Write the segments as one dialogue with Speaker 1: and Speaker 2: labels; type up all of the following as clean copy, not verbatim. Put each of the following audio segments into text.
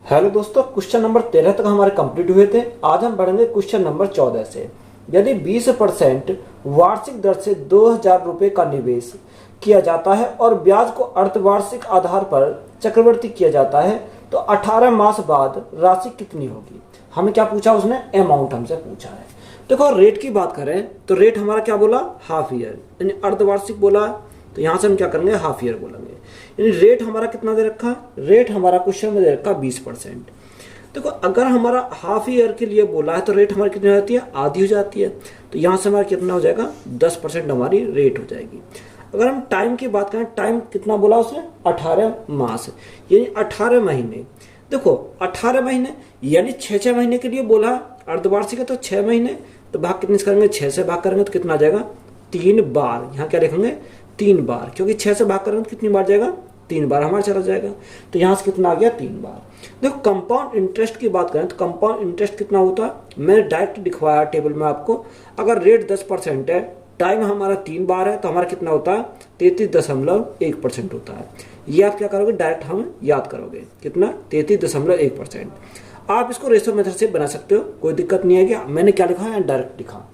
Speaker 1: Hello दोस्तों, question number 13 तक हमारे कंप्लीट हुए थे। आज हम बढ़ेंगे क्वेश्चन नंबर 14 से। यदि 20% वार्षिक दर से 2,000 रुपये का निवेश किया जाता है और ब्याज को अर्धवार्षिक आधार पर चक्रवृद्धि किया जाता है तो 18 मास बाद राशि कितनी होगी। हमें क्या पूछा उसने, अमाउंट हमसे पूछा है। देखो रेट की बात करें तो रेट हमारा क्या बोला, हाफ ईयर, यानी अर्धवार्षिक बोला, तो यहां से हम क्या करेंगे, हाफ ईयर बोलेंगे। यानी रेट हमारा कितना दे रखा, रेट हमारा क्वेश्चन में दे रखा 20%। देखो अगर हमारा हाफ ईयर के लिए बोला है तो रेट हमारी कितनी हो जाती है, आधी हो जाती है। तो यहां से हमारा कितना हो जाएगा, 10% हमारी रेट हो जाएगी। अगर हम टाइम की बात करें, टाइम कितना बोला उसने, 18 मास, यानी 18 महीने। देखो 18 महीने यानी 6 महीने के लिए बोला, अर्धवार्षिक है तो 6 महीने, तो भाग कितने से करेंगे, 6 से भाग करेंगे तो कितना आ जाएगा, 3 बार। यहाँ क्या लिखेंगे, 3 बार, क्योंकि 6 से भाग करेंगे तो कितनी बार जाएगा, 3 बार हमारा चला जाएगा। तो यहाँ से कितना आ गया, 3 बार। देखो कंपाउंड इंटरेस्ट की बात करें तो कंपाउंड इंटरेस्ट कितना होता है, मैंने डायरेक्ट दिखवाया टेबल में आपको। अगर रेट 10% है, टाइम हमारा 3 बार है, तो हमारा कितना होता है, 33.1% होता है। ये आप क्या करोगे, डायरेक्ट हम याद करोगे, कितना, 33.1%। आप इसको रेशो मेथड से बना सकते हो, कोई दिक्कत नहीं है। कि मैंने क्या लिखा है, डायरेक्ट लिखा।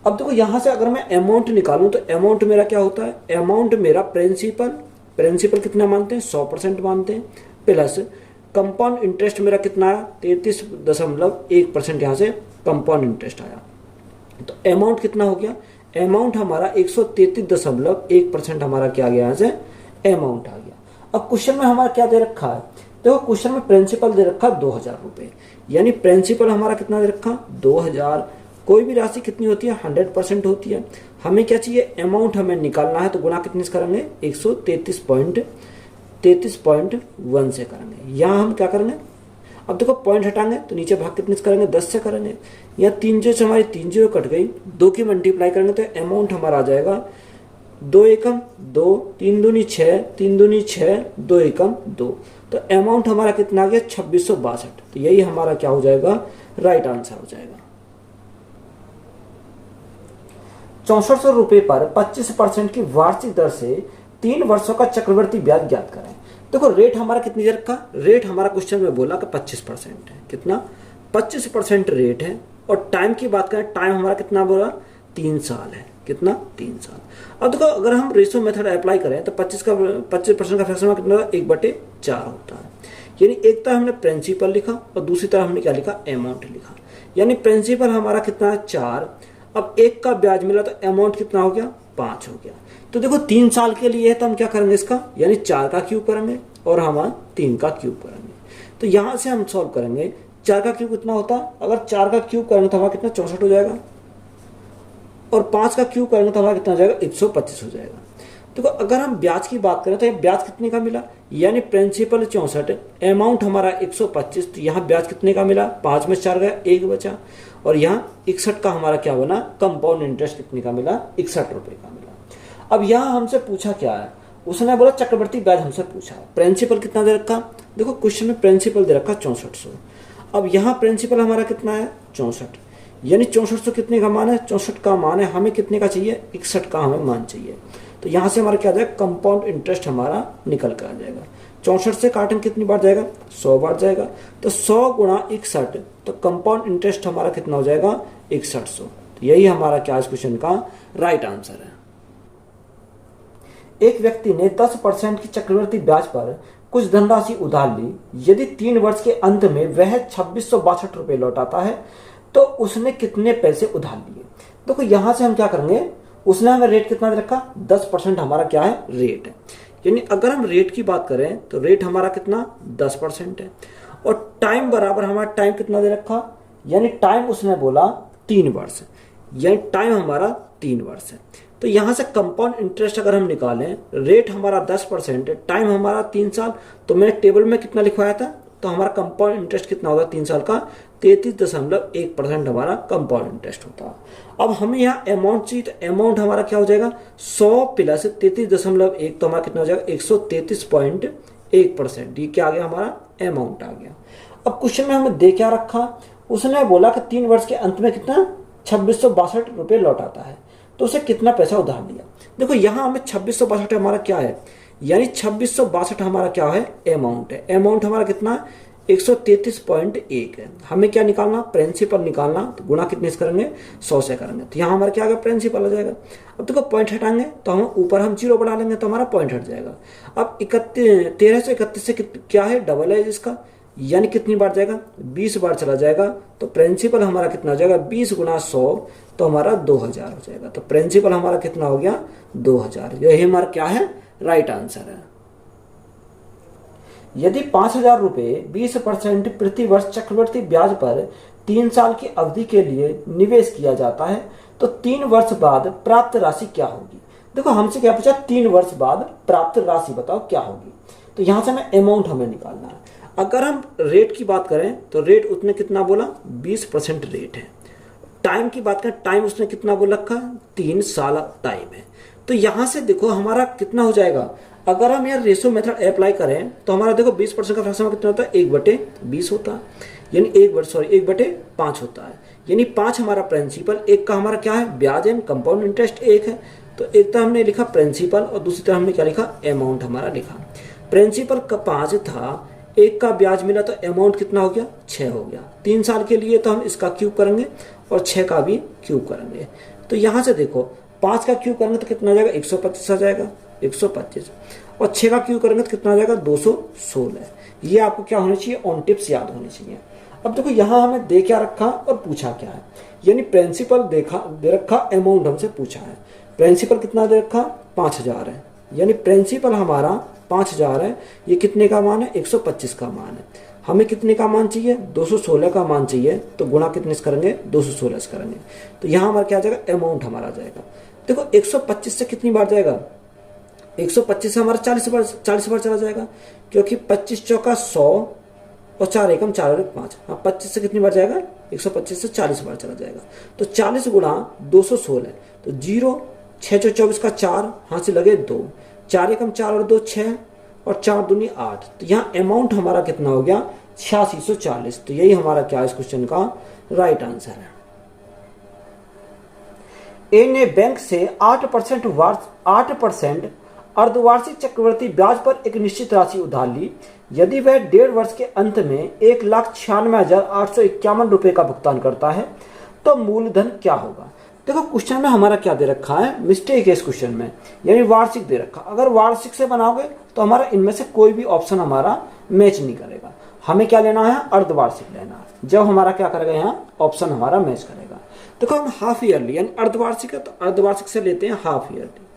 Speaker 1: अब देखो यहां से अगर मैं अमाउंट निकालूं तो अमाउंट मेरा क्या होता है, अमाउंट मेरा प्रिंसिपल कितना मानते हैं, 100% मानते हैं, प्लस कंपाउंड इंटरेस्ट मेरा कितना आया, 33.1% यहाँ से कंपाउंड इंटरेस्ट आया। तो अमाउंट कितना हो गया, अमाउंट हमारा 133.1% हमारा क्या आ गया, यहाँ से अमाउंट आ गया। अब क्वेश्चन में हमारा क्या दे रखा है, देखो क्वेश्चन में प्रिंसिपल दे रखा 2,000 रुपये, यानी प्रिंसिपल हमारा कितना दे रखा, 2,000। कोई भी राशि कितनी होती है, 100% होती है। हमें क्या चाहिए, अमाउंट हमें निकालना है, तो गुना कितने से करेंगे, 133.1 से करेंगे। यहाँ हम क्या करेंगे, अब देखो पॉइंट हटाएंगे तो नीचे भाग कितने से करेंगे, 10 से करेंगे। यहाँ 3 जीरो से हमारी 3 जीरो कट गई, 2 की मल्टीप्लाई करेंगे तो अमाउंट हमारा आ जाएगा 2 एकम 2, 3 दूनी 6, 3 दूनी 6, 2 एकम 2। तो अमाउंट हमारा कितना आ गया, 2662। तो यही हमारा क्या हो जाएगा, राइट आंसर हो जाएगा। 6400 रुपये पर 25% की वार्षिक दर से 3 वर्षों का चक्रवृद्धि ब्याज ज्ञात करें। देखो रेट हमारा कितनी देर का, रेट हमारा क्वेश्चन में बोला कि 25% है, कितना, 25% रेट है। और टाइम की बात करें, टाइम हमारा कितना बोला, 3 साल है, कितना, 3 साल। अब देखो अगर हम रेशो मेथड अप्लाई करें तो 25% का फ्रैक्शन कितना, 1/4 होता है। यानी एक तरफ हमने प्रिंसिपल लिखा और दूसरी तरफ हमने क्या लिखा, अमाउंट लिखा। यानी प्रिंसिपल हमारा कितना है, 4। अब 1 का ब्याज मिला तो अमाउंट कितना हो गया, 5 हो गया। तो देखो 3 साल के लिए है, तो हम क्या करेंगे इसका, यानी 4 का क्यूब करेंगे और हम 3 का क्यूब करेंगे। तो यहां से हम सॉल्व करेंगे, 4 का क्यूब कितना होता है, अगर 4 का क्यूब करेंगे तो हमारा कितना, 64 हो जाएगा। और 5 का क्यूब करेंगे तो हमारा कितना हो जाएगा, 125 हो जाएगा। देखो अगर हम ब्याज की बात करें तो ये ब्याज कितने का मिला, यानी प्रिंसिपल 64, अमाउंट हमारा 125। तो यहाँ ब्याज कितने का मिला, 5 में 4 गया, 1 बचा। और यहाँ 61 का हमारा क्या बना, कंपाउंड इंटरेस्ट कितने का मिला, 61 रुपए का मिला। अब यहाँ हमसे पूछा क्या है, उसने बोला चक्रवृद्धि ब्याज हमसे पूछा। प्रिंसिपल कितना दे रखा, देखो क्वेश्चन में प्रिंसिपल दे रखा 6400। अब यहाँ प्रिंसिपल हमारा कितना है, 64, यानी 6400 कितने का मान है, 64 का मान है। हमें कितने का चाहिए, 61 का हमें मान चाहिए। तो यहाँ से हमारा क्या आ जाएगा, कंपाउंड इंटरेस्ट हमारा निकल कर आ जाएगा। 64 से काटन कितनी बार जाएगा, 100 बार जाएगा। तो 100 गुणा 61, तो कंपाउंड इंटरेस्ट हमारा कितना हो जाएगा, 6100। तो यही हमारा क्या इस क्वेश्चन का राइट आंसर है। एक व्यक्ति ने 10% की चक्रवृद्धि ब्याज पर कुछ धनराशि उधार ली। यदि 3 वर्ष के अंत में वह 2662 रुपये लौटाता है तो उसने कितने पैसे उधार लिए। देखो यहां से हम क्या करेंगे, उसने हमें रेट कितना दे रखा, 10% हमारा क्या है, रेट है। यानी अगर हम रेट की बात करें तो रेट हमारा कितना, 10% है। और टाइम बराबर हमारा टाइम कितना दे रखा, यानी टाइम उसने बोला 3 वर्ष, यानी टाइम हमारा 3 वर्ष है। तो यहां से कंपाउंड इंटरेस्ट अगर हम निकालें, रेट हमारा 10% है, टाइम हमारा 3 साल। तो मैंने टेबल में कितना लिखवाया था, तो हमारा कंपाउंड इंटरेस्ट कितना होगा 3 साल का, 33.1% हमारा कंपाउंड इंटरेस्ट होता है। अब हमें यहाँ अमाउंट चाहिए, तो अमाउंट हमारा क्या हो जाएगा, 100 प्लस 33.1, तो हमारा कितना हो जाएगा, 133.1%। ये क्या आ गया, हमारा अमाउंट आ गया। अब क्वेश्चन में हमें दे क्या रखा, उसने बोला कि 3 वर्ष के अंत में कितना, 2662 रुपये लौटाता है, तो उसे कितना पैसा उधार लिया। देखो यहाँ हमें 2662 हमारा क्या है, यानी 2662 हमारा क्या है, अमाउंट है। अमाउंट हमारा कितना, 133.1 है। हमें क्या निकालना, प्रिंसिपल निकालना, तो गुणा कितने से करेंगे, 100 से करेंगे, तो यहाँ हमारा क्या आ गया, प्रिंसिपल आ जाएगा। अब देखो पॉइंट हटाएंगे तो हम ऊपर हम 0 बढ़ा लेंगे तो हमारा पॉइंट हट जाएगा। अब 1331 से क्या है, डबल है इसका, यानी कितनी बार जाएगा, 20 बार चला जाएगा, तो प्रिंसिपल हमारा कितना हो जाएगा, 20 गुना 100, तो हमारा 2000 हो जाएगा। तो प्रिंसिपल हमारा कितना हो गया, 2000। यही हमारा क्या है, राइट आंसर है। यदि 5000 रुपये 20% प्रति वर्ष चक्रवृद्धि ब्याज पर 3 साल की अवधि के लिए निवेश किया जाता है तो 3 वर्ष बाद प्राप्त राशि क्या होगी। देखो हमसे क्या पूछा, 3 वर्ष बाद प्राप्त राशि बताओ क्या होगी। तो यहां से हमें अमाउंट हमें निकालना है। अगर हम रेट की बात करें तो रेट उसने कितना बोला, 20% रेट है। टाइम की बात करें, टाइम उसने कितना बोल रखा, 3 साल टाइम है। तो यहां से देखो हमारा कितना हो जाएगा, अगर हम यार रेशो मेथड अप्लाई करें तो हमारा देखो 20% का फ्रैक्शन कितना होता है, 1/20 होता है, यानी 1/5 होता है, यानी 5 हमारा प्रिंसिपल, 1 का हमारा क्या है, ब्याज एंड कंपाउंड इंटरेस्ट 1 है। तो एक तरह हमने लिखा प्रिंसिपल और दूसरी तरह हमने क्या लिखा, अमाउंट हमारा लिखा। प्रिंसिपल का 5 था, 1 का ब्याज मिला तो अमाउंट कितना हो गया, 6 हो गया। 3 साल के लिए तो हम इसका क्यूब करेंगे और 6 का भी क्यूब करेंगे। तो यहां से देखो 5 का क्यूब करेंगे तो कितना आ जाएगा, 125 आ जाएगा, 125, और 6 का क्यूब करेंगे तो कितना आ जाएगा, 216। ये आपको क्या होनी चाहिए, ऑन टिप्स याद होनी चाहिए। अब देखो यहाँ हमें दे क्या रखा और पूछा क्या है, यानी प्रिंसिपल देखा दे रखा, अमाउंट हमसे पूछा है। प्रिंसिपल कितना दे रखा, 5000 है, यानी प्रिंसिपल हमारा 5000 है। ये कितने का मान है, 125 का मान है। हमें कितने का मान चाहिए, 216 का मान चाहिए, तो गुणा कितने से करेंगे, 216 से करेंगे। तो यहाँ हमारा क्या आ जाएगा, अमाउंट हमारा आ जाएगा। देखो 125 से कितनी बार जाएगा, 125 से हमारा 40 बार चला जाएगा, क्योंकि 25 चौका 100 और 4 एकम 4 और 5, हाँ 25 से कितनी बार जाएगा, 125 से 40 बार चला जाएगा। तो 40 गुणा 216, तो 0, 6 24 का 4, हाथ से लगे 2, 4 एकम 4 और 2 6, और 4 दूनी 8। तो यहाँ अमाउंट हमारा कितना हो गया, 8640। तो यही हमारा क्या इस क्वेश्चन का राइट आंसर है। ए ने बैंक से 8% अर्धवार्षिक चक्रवृद्धि ब्याज पर एक निश्चित राशि उधार ली। यदि वह 1.5 वर्ष के अंत में 1,96,851 रुपए का भुगतान करता है तो मूलधन क्या होगा। देखो क्वेश्चन में हमारा क्या दे रखा है, मिस्टेक है इस क्वेश्चन में, यानी वार्षिक दे रखा। अगर वार्षिक से बनाओगे तो हमारा इनमें से कोई भी ऑप्शन हमारा मैच नहीं करेगा। हमें क्या लेना है, अर्धवार्षिक लेना है, जब हमारा क्या करेगा, यहाँ ऑप्शन हमारा मैच करेगा। देखो हम हाफ ईयरली यानी अर्धवार्षिक है तो अर्धवार्षिक से लेते हैं हाफ ईयरली।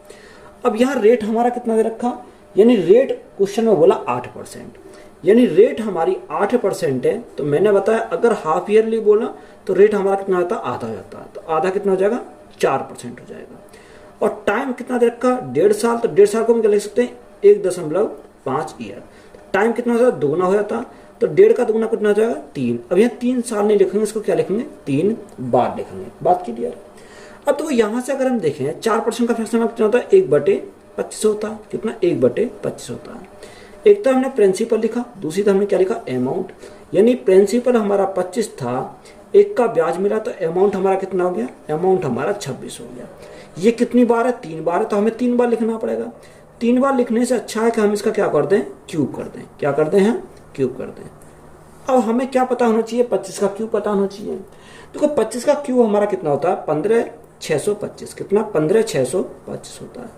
Speaker 1: अब यहाँ रेट हमारा कितना दे रखा, यानी रेट क्वेश्चन में बोला 8%, यानी रेट हमारी 8% है। तो मैंने बताया अगर हाफ ईयरली बोला तो रेट हमारा कितना आता है, आधा जाता है। तो आधा कितना हो जाएगा, 4% हो जाएगा। और टाइम कितना दे रखा, 1.5 साल, तो 1.5 साल को हम क्या लिख सकते हैं, 1.5 ईयर। टाइम कितना हो जाता है, दुगुना हो जाता, तो 1.5 का दुगुना कितना हो जाएगा, 3। अब यहाँ 3 साल नहीं लिखेंगे, इसको क्या लिखेंगे, 3 बार लिखेंगे। बात क्लियर। अब तो यहाँ से अगर हम देखें 4% का फ्रैक्शन कितना होता है, 1/25 होता है। कितना, 1/25 होता है। एक तो हमने प्रिंसिपल लिखा, दूसरी तो हमने क्या लिखा, अमाउंट। यानी प्रिंसिपल हमारा 25 था, 1 का ब्याज मिला, तो अमाउंट हमारा कितना हो गया, अमाउंट हमारा 26 हो गया। ये कितनी बार है, 3 बार है, तो हमें 3 बार लिखना पड़ेगा। 3 बार लिखने से अच्छा है कि हम इसका क्या कर दें, क्यूब कर दें। क्या कर दें हम, क्यूब कर दें। अब हमें क्या पता होना चाहिए, 25 का क्यूब पता होना चाहिए। देखो 25 का क्यूब हमारा कितना होता है, 15,625। कितना, 15,625 होता है।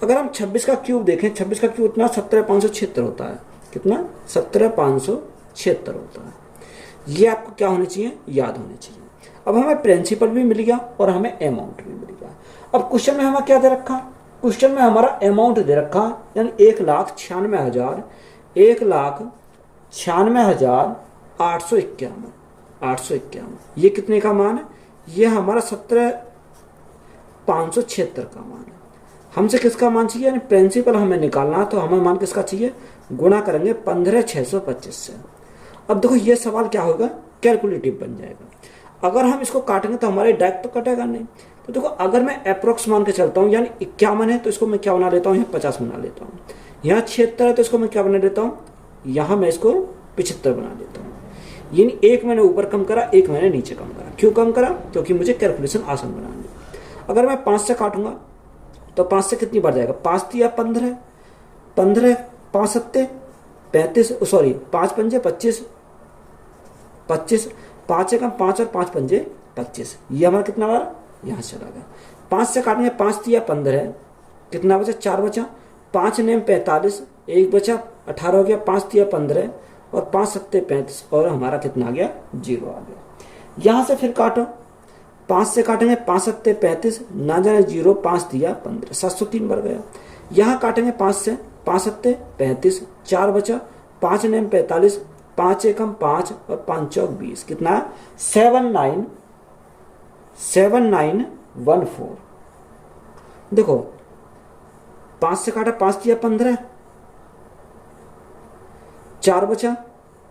Speaker 1: अगर हम 26 का क्यूब देखें, 26 का क्यूब उतना 17,576 होता है। कितना, 17,576 होता है। ये आपको क्या होना चाहिए, याद होने चाहिए। अब हमें प्रिंसिपल भी मिल गया और हमें अमाउंट भी मिल गया। अब क्वेश्चन में हमें क्या दे रखा, क्वेश्चन में हमारा अमाउंट दे रखा, यानी 1,96,851। ये कितने का मान है, ये हमारा 17,576 का मान है। हमसे किसका मान चाहिए, यानी प्रिंसिपल हमें निकालना, तो हमें मान किसका चाहिए, गुणा करेंगे 15,625 से। अब देखो ये सवाल क्या होगा, कैलकुलेटिव बन जाएगा। अगर हम इसको काटेंगे तो हमारे डायरेक्ट तो कटेगा नहीं। तो देखो अगर मैं अप्रोक्स मान के चलता हूँ, यानी 51 है तो इसको मैं क्या बना लेता हूँ, यहाँ 50 बना लेता हूँ। यहाँ 76 है तो इसको मैं क्या बना लेता हूँ, यहाँ मैं इसको 75 बना लेता हूँ। यानी 1 मैंने ऊपर कम करा, 1 मैंने नीचे कम करा। क्यों कम करा, क्योंकि मुझे कैलकुलेशन आसान बनानी। अगर मैं 5 से काटूंगा तो 5 से कितनी बार जाएगा, 5 दिया 15, 15 5 7 35, सॉरी 5 पंजे 25, 25, 5 एकम 5 और 5 पंजे 25, ये हमारा कितना बार यहाँ चला गया। 5 से काटेंगे, 5 तिया 15, कितना बचा 4 बचा, 5 नेम 45, 1 बचा 18 हो गया, 5 तिया 15 और 5 सत्ते 35 और हमारा कितना आ गया 0 आ गया। यहाँ से फिर काटो, 5 से काटेंगे, 5 सत्ते 35, ना जाने 0, 5 तिया 15, 703 बढ़ गया। यहाँ काटेंगे 5 से, 5 सत्ते 35, 4 बचा, 5 नेम 45, 5 एकम 5 और 5 चौक 20, कितना 7914। देखो 5 से काटा, 5 तिया 15, 4 बचा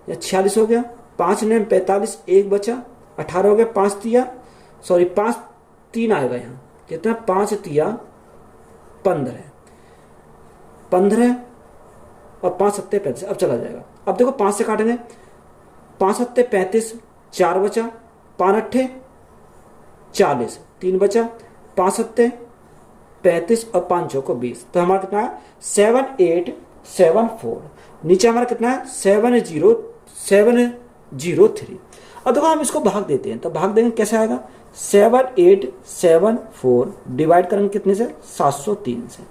Speaker 1: या 46 हो गया, 5 नेम 45, 1 बचा 18 हो गया, 5 3 आएगा यहाँ, कितना 5 तिया 15 और 5 सत्ते 35, अब चला जाएगा। अब देखो 5 से काटेंगे, 5 सत्ते 35, 4 बचा, 5 अट्ठे 40, 3 बचा, 5 सत्ते 35 और 5 चौको 20, तो हमारा कितना है 7874। नीचे हमारा कितना है 70703। अब देखो हम इसको भाग देते हैं, तो भाग देंगे कैसे आएगा, 7874 डिवाइड करेंगे कितने से 703 से,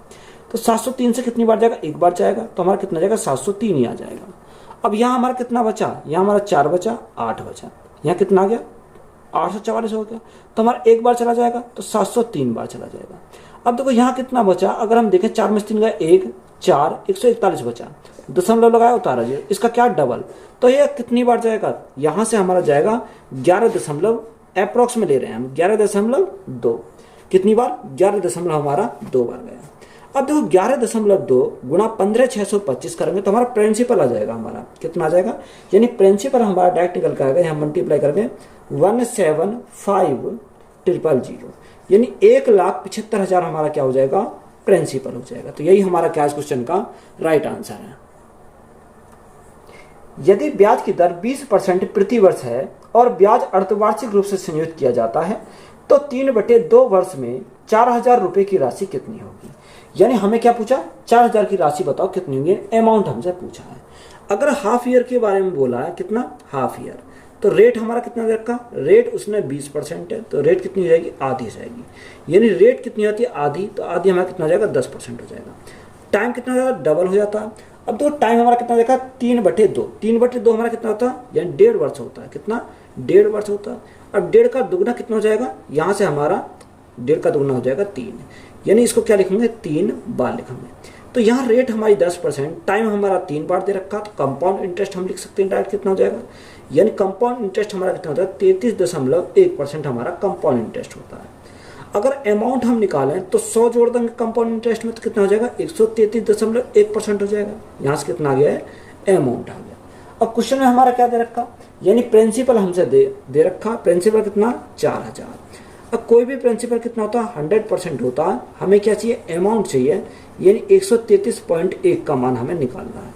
Speaker 1: तो 703 से कितनी बार जाएगा, एक बार जाएगा, तो हमारा कितना जाएगा 703 ही आ जाएगा। अब यहाँ हमारा कितना बचा, यहाँ हमारा 4 बचा, 8 बचा, यहाँ कितना आ गया 844 हो गया, तो हमारा एक बार चला जाएगा, तो 703 बार चला जाएगा। अब देखो यहाँ कितना बचा, अगर हम देखें 4 में से 3 गया 1, 4, 141 बचा, दशमलव लगाया उतारा 0, इसका क्या डबल, तो ये कितनी बार जाएगा, यहाँ से हमारा जाएगा 11 दशमलव, अप्रोक्स में ले रहे हैं हम 11.2, कितनी बार 11 हमारा 2 बार गया। अब देखो 11.2 गुणा 15,625 करेंगे तो हमारा प्रिंसिपल आ जाएगा, हमारा कितना आ जाएगा, यानी प्रिंसिपल हमारा डायरेक्ट निकल कर आएगा, यहाँ मल्टीप्लाई करेंगे 175,000, यानी 1,75,000 हमारा क्या हो जाएगा, प्रिंसिपल हो जाएगा। तो यही हमारा क्या इस क्वेश्चन का राइट आंसर है। यदि ब्याज की दर 20% प्रति वर्ष है और ब्याज अर्धवार्षिक रूप से संयोजित किया जाता है तो 3/2 वर्ष में 4,000 रुपए की राशि कितनी होगी। यानी हमें क्या पूछा, 4,000 की राशि बताओ कितनी होगी, अमाउंट हमसे पूछा है। अगर हाफ ईयर के बारे में बोला है, कितना हाफ ईयर, तो रेट हमारा कितना रखा, रेट उसने 20% है, तो रेट कितनी हो जाएगी, आधी हो जाएगी। यानी रेट कितनी आती है, आधी, तो आधी हमारा कितना हो जाएगा 10% हो जाएगा। टाइम कितना हो जाएगा, डबल हो जाता है। अब देखो टाइम हमारा कितना देखा 3/2, 3/2 हमारा कितना होता है, यानी 1.5 वर्ष होता है, कितना 1.5 वर्ष होता है। अब 1.5 का दुगना कितना हो जाएगा, यहाँ से हमारा 1.5 का दुगना हो जाएगा 3, यानी इसको क्या लिखेंगे 3 बार लिखेंगे। तो यहाँ रेट हमारी 10%, टाइम हमारा 3 बार दे रखा, तो कंपाउंड इंटरेस्ट हम लिख सकते हैं डायरेक्ट कितना हो जाएगा, यानी कंपाउंड इंटरेस्ट हमारा कितना होता है 33.1% हमारा कंपाउंड इंटरेस्ट होता है। अगर अमाउंट हम निकालें तो 100 जोड़ देंगे कंपाउंड इंटरेस्ट में, तो कितना हो जाएगा 133.1% हो जाएगा। यहाँ से कितना आ गया है, अमाउंट आ गया। अब क्वेश्चन में हमारा क्या दे रखा, यानी प्रिंसिपल हमसे दे रखा, प्रिंसिपल कितना 4,000। अब कोई भी प्रिंसिपल कितना होता है 100% होता है, हमें क्या चाहिए, अमाउंट चाहिए, यानी 133.1 का मान हमें निकालना है।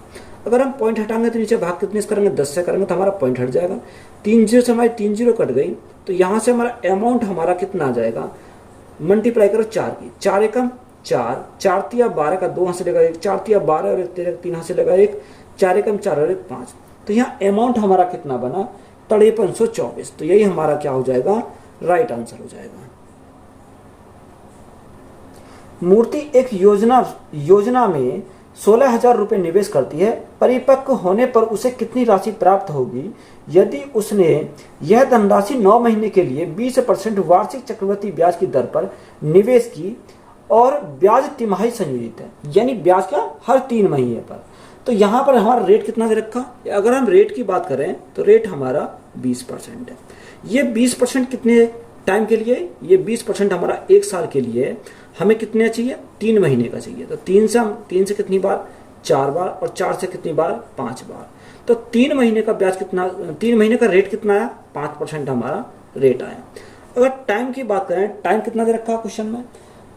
Speaker 1: अगर हम पॉइंट हटाएंगे तो नीचे भाग कितने से करेंगे, 10 से करेंगे तो हमारा पॉइंट हट जाएगा, 3 जीरो से हमारी 3 जीरो कट गई, तो यहाँ से हमारा अमाउंट हमारा कितना आ जाएगा, मल्टीप्लाई करो 4 की, 4 एकम 4, 4 तिया 12 का 2 हाथ से लेगा 1, 4 तिया 12 और 3 हाथ से लेगा 1, 4 एकम 4 और 1 5, तो यहाँ अमाउंट हमारा कितना बना 5324। तो यही हमारा क्या हो जाएगा, राइट आंसर हो जाएगा। मूर्ति एक योजना में 16,000 रुपए निवेश करती है, परिपक्व होने पर उसे कितनी राशि प्राप्त होगी यदि उसने यह धनराशि 9 महीने के लिए 20% वार्षिक चक्रवृद्धि ब्याज की दर पर निवेश की और ब्याज तिमाही संयोजित है, यानी ब्याज का हर 3 महीने पर। तो यहाँ पर हमारा रेट कितना दे रखा, अगर हम रेट की बात करें तो रेट हमारा 20% है। ये 20% कितने टाइम के लिए, ये 20% हमारा 1 साल के लिए, हमें कितने चाहिए 3 महीने का चाहिए, तो 3 से कितनी बार 4 बार और 4 से कितनी बार 5 बार, तो 3 महीने का ब्याज कितना, 3 महीने का रेट कितना आया 5% हमारा रेट आया। अगर टाइम की बात करें, टाइम कितना दे रखा क्वेश्चन में,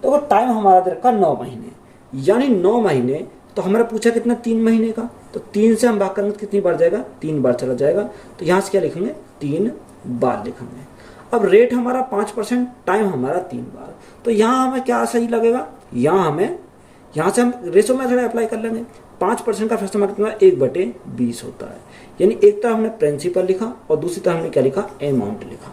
Speaker 1: तो अगर टाइम हमारा दे रखा 9 महीने, यानी 9 महीने, तो हमारा पूछा कितना 3 महीने का, तो 3 से हम भाग करेंगे तो कितनी बार जाएगा 3 बार चला जाएगा, तो यहाँ से क्या लिखेंगे 3 बार लिखेंगे। अब रेट हमारा 5%, टाइम हमारा 3 बार, तो यहाँ हमें क्या सही लगेगा, यहाँ से हम रेशो मेथड अप्लाई कर लेंगे। 5% का फ्रैक्शन हमारा कितना 1/20 होता है। यानी एक तरफ हमने प्रिंसिपल लिखा और दूसरी तरफ हमने क्या लिखा, अमाउंट लिखा।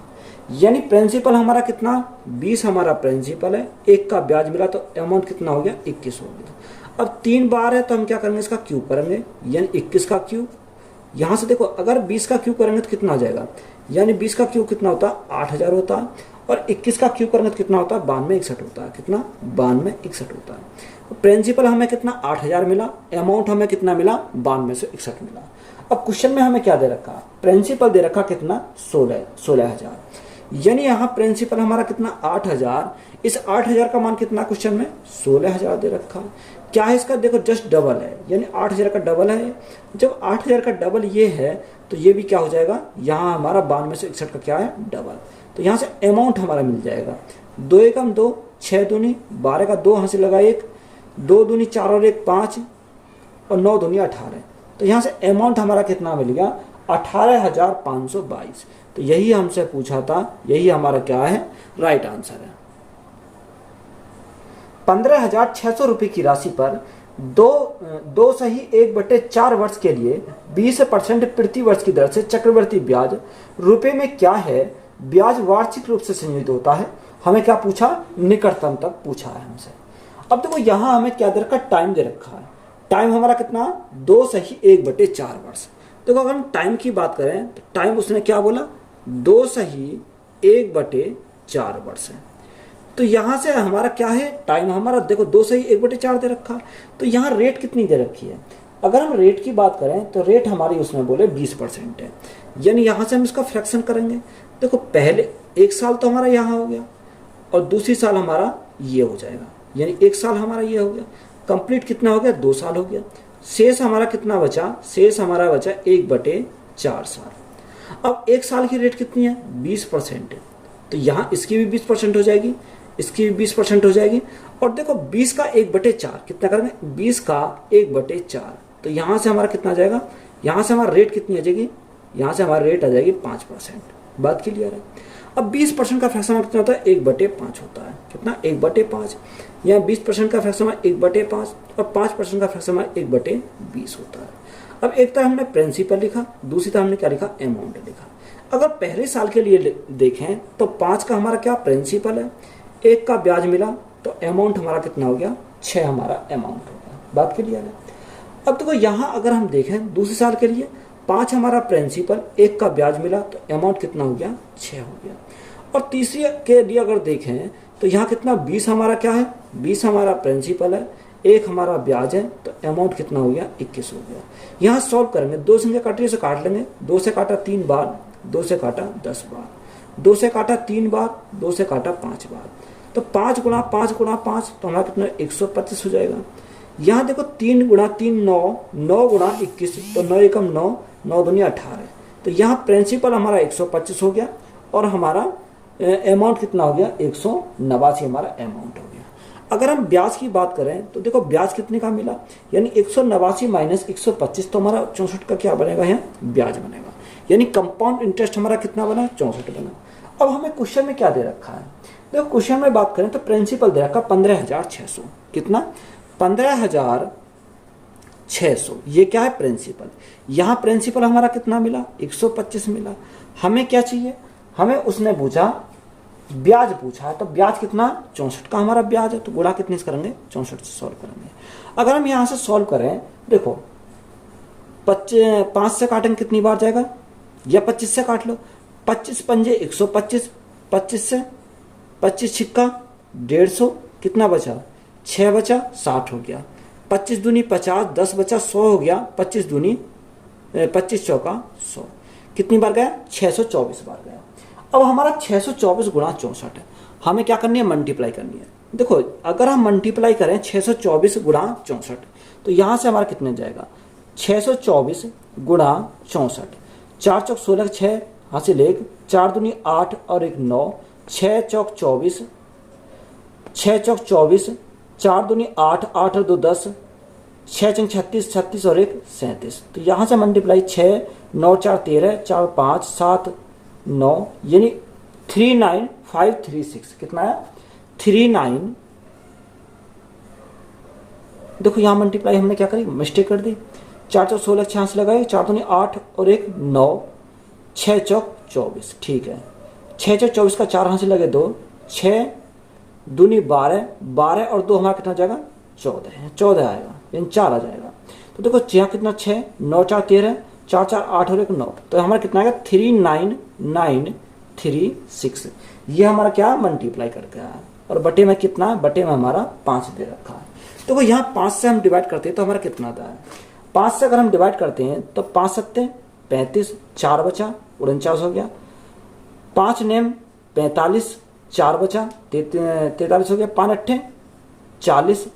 Speaker 1: यानी प्रिंसिपल हमारा कितना 20 हमारा प्रिंसिपल है, 1 का ब्याज मिला तो अमाउंट कितना हो गया 21 हो गया। अब 3 बार है तो हम क्या करेंगे, इसका क्यूब करेंगे, यानी 21 का क्यूब। यहाँ से देखो अगर 20 का क्यूब करेंगे तो कितना आ जाएगा, यानी 20 का क्यूब कितना होता है 8000 होता है, और 21 का क्यूब करेंगे तो कितना होता है 9261 होता है। कितना 9261 होता है। तो प्रिंसिपल हमें कितना 8000 मिला, अमाउंट हमें कितना मिला 9261 मिला। अब क्वेश्चन में हमें क्या दे रखा, प्रिंसिपल दे रखा कितना 16000, यानी यहाँ प्रिंसिपल हमारा कितना 8000, इस 8000 का मान कितना क्वेश्चन में 16000 दे रखा। क्या है इसका, देखो जस्ट डबल है, यानी 8000 का डबल है। जब 8000 का डबल ये है तो ये भी क्या हो जाएगा, यहाँ हमारा 9261 का क्या है डबल। तो यहाँ से अमाउंट हमारा मिल जाएगा 2 एकम 2, 6 दूनी 12 का 2 हासिल लगा 1, 2 दूनी 4 और 1 5, और 9 दूनी 18। तो यहाँ से अमाउंट हमारा कितना मिल गया 18522। तो यही हमसे पूछा था, यही हमारा क्या है राइट आंसर है। 15600 रुपये की राशि पर दो सही 1/4 वर्ष के लिए 20% प्रति वर्ष की दर से चक्रवर्ती ब्याज रुपए में क्या है, ब्याज वार्षिक रूप से संयोजित होता है। हमें क्या पूछा, निकटतम तक पूछा है हमसे। अब देखो यहाँ हमें क्या दे रखा, टाइम दे रखा है। टाइम हमारा कितना 2 सही 1/4 वर्ष। देखो अगर हम टाइम की बात करें तो टाइम उसने क्या बोला 2 सही 1/4 वर्ष है। तो यहाँ से हमारा क्या है, टाइम हमारा देखो 2 सही 1/4 दे रखा। तो यहाँ रेट कितनी दे रखी है, अगर हम रेट की बात करें तो रेट हमारी उसमें बोले 20% है। यानी यहाँ से हम इसका फ्रैक्शन करेंगे। देखो पहले 1 साल तो हमारा यहाँ हो गया और दूसरी साल हमारा ये हो जाएगा, यानी 1 साल हमारा ये हो गया। कंप्लीट कितना हो गया 2 साल हो गया। शेष हमारा कितना बचा, शेष हमारा बचा 1/4 साल। अब 1 साल की रेट कितनी है 20% है। तो यहाँ इसकी भी 20% हो जाएगी, इसकी भी 20% हो जाएगी। और देखो 20 का 1/4 कितना करेंगे, 20 का 1/4। तो यहाँ से हमारा कितना आ जाएगा, यहाँ से हमारा रेट कितनी आ जाएगी, यहाँ से हमारा रेट आ जाएगी 5%। बात क्लियर है। अब 20% का फ्रैक्शन कितना होता है 1/5 होता है। कितना 1/5। यहाँ 20% का फ्रैक्शन 1/5 और 5% का फ्रैक्शन 1/20 होता है। अब एक तरह हमने प्रिंसिपल लिखा, दूसरी तरह हमने क्या लिखा अमाउंट लिखा। अगर पहले साल के लिए देखें तो 5 का हमारा क्या प्रिंसिपल है, 1 का ब्याज मिला तो अमाउंट हमारा कितना हो गया 6 हमारा अमाउंट हो गया। बात क्लियर है। अब देखो यहाँ अगर हम देखें दूसरे साल के लिए 5 हमारा प्रिंसिपल, 1 का ब्याज मिला तो अमाउंट कितना हो गया 6 हो गया। और तीसरे के लिए अगर देखें तो यहाँ कितना 20 हमारा क्या है, 20 हमारा प्रिंसिपल है, 1 हमारा ब्याज है तो अमाउंट कितना हो गया 21 हो गया। यहाँ सॉल्व करेंगे, 2 संख्या काटिए से काट लेंगे, 2 से काटा 3 बार, 2 से काटा 10 बार, 2 से काटा 3 बार, 2 से काटा 5 बार। तो 5 गुणा 5 गुणा 5 तो हमारा कितना 125 हो जाएगा। यहाँ देखो 3 गुणा 3 9, 9 गुणा 21 तो 9 एकम 9, 9 दूनी 18। तो यहाँ प्रिंसिपल हमारा 125 हो गया और हमारा अमाउंट कितना हो गया 189 हमारा अमाउंट हो गया। अगर हम ब्याज की बात करें तो देखो ब्याज कितने का मिला, यानी 189 माइनस 125 तो हमारा 64 का क्या बनेगा, यहाँ ब्याज बनेगा। यानी कंपाउंड इंटरेस्ट हमारा कितना बना 64 बना। अब हमें क्वेश्चन में क्या दे रखा है, देखो क्वेश्चन में बात करें तो प्रिंसिपल दे रखा 15600। कितना 15600। ये क्या है प्रिंसिपल। यहाँ प्रिंसिपल हमारा कितना मिला 125 मिला। हमें क्या चाहिए, हमें उसने पूछा ब्याज पूछा है। तो ब्याज कितना 64 का हमारा ब्याज है, तो गुणा कितने से करेंगे 64 से सॉल्व करेंगे। अगर हम यहाँ से सॉल्व करें देखो 5 से काटेंगे कितनी बार जाएगा, या 25 से काट लो, 25 पंजे 125, 25 से 25 छिक्का 150, कितना बचा 6 बचा 60 हो गया। 25 दूनी 50, 10 बचा 100 हो गया। 25 दूनी 25 चौका 100, कितनी बार गया 624 बार गया। अब हमारा 624 गुणा 64 है, हमें क्या करनी है मल्टीप्लाई करनी है। देखो अगर हम मल्टीप्लाई करें 624 गुणा 64 तो यहाँ से हमारा कितने जाएगा 624 गुणा 64, 4 चौक 16, 6 हासिल 1, 4 दूनी 8 और 1 9, 6 चौक 24, 6 चौक 24, 4 दूनी 8, 8 और 2 10, 6 चंग 36, 36 और 1 37। तो यहाँ से मल्टीप्लाई 6, 9 4 13, 4 5 7 9, यानी 39536। कितना है देखो यहाँ मल्टीप्लाई हमने क्या करी, मिस्टेक कर दी। 4 चौक 16, 6 से लगाए, 4 दूनी 8 और 1 9, 6 चौक 24, ठीक है। 6 चौक 24 का 4 यहाँ से लगे 2, 6 दूनी 12, 12 और 2 हमारा कितना जाएगा 14, 14 आएगा, यानी 4 आ जाएगा। तो देखो यहाँ कितना 6, 9 4 13, 4 4 8 और 1 9, तो हमारा कितना आएगा 39936। ये हमारा क्या मल्टीप्लाई करके आया, और बटे में कितना, बटे में हमारा 5 दे रखा है। तो यहाँ 5 से हम डिवाइड करते हैं तो हमारा कितना आता है, 5 से अगर हम डिवाइड करते हैं तो 5 सत्ते 35, 4 बचा 49 हो गया, 5 नेम 45, 4 बचा 43 हो गया, 5 अट्ठे 40,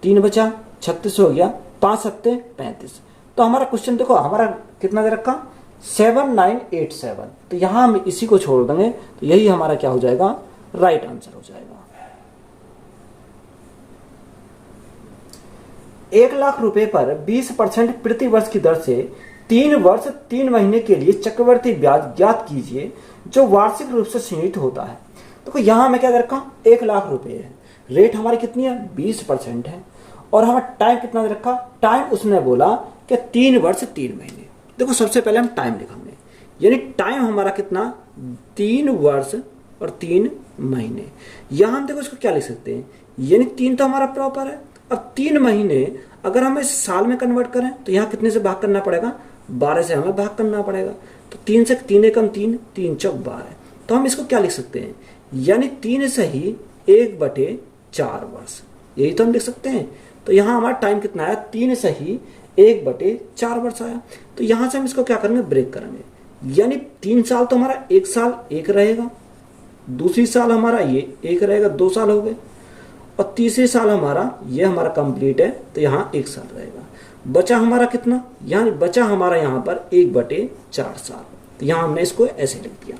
Speaker 1: 3 बचा 36 हो गया, 5 सत्ते 35। तो हमारा क्वेश्चन देखो हमारा कितना दे रखा 7987। तो यहां हम इसी को छोड़ देंगे, तो यही हमारा क्या हो जाएगा, राइट आंसर हो जाएगा। 1 लाख रुपए पर 20% प्रति वर्ष की दर से 3 वर्ष 3 महीने के लिए चक्रवृद्धि ब्याज ज्ञात कीजिए जो वार्षिक रूप से सीमित होता है। देखो यहां मैं क्या कर रखा 1 लाख रुपए है, रेट हमारी कितनी है 20% है, और हमारा टाइम कितना दे रखा, टाइम उसने बोला कि 3 वर्ष 3 महीने। देखो सबसे पहले हम टाइम लिखेंगे, यानी टाइम हमारा कितना 3 वर्ष और 3 महीने। यहां हम देखो इसको क्या लिख सकते हैं, यानी 3 तो हमारा प्रॉपर है। अब 3 महीने अगर हम इस साल में कन्वर्ट करें तो यहाँ कितने से भाग करना पड़ेगा, 12 से हमें भाग करना पड़ेगा। तो 3 से 3 एकम 3, 3 चौक 12। तो हम इसको क्या लिख सकते हैं, यानी 3 से ही 1/4 वर्ष, यही तो हम लिख सकते हैं। तो यहाँ हमारा टाइम कितना आया 3 से ही 1/4 वर्ष आया। तो यहाँ से हम इसको क्या करेंगे, ब्रेक करेंगे, यानी 3 साल तो हमारा 1 साल 1 रहेगा, दूसरी साल हमारा ये 1 रहेगा, 2 साल हो गए, और तीसरे साल हमारा ये हमारा कंप्लीट है तो यहाँ 1 साल रहेगा। बचा हमारा कितना, यानी बचा हमारा यहाँ पर 1/4 साल। तो यहाँ हमने इसको ऐसे लिख दिया।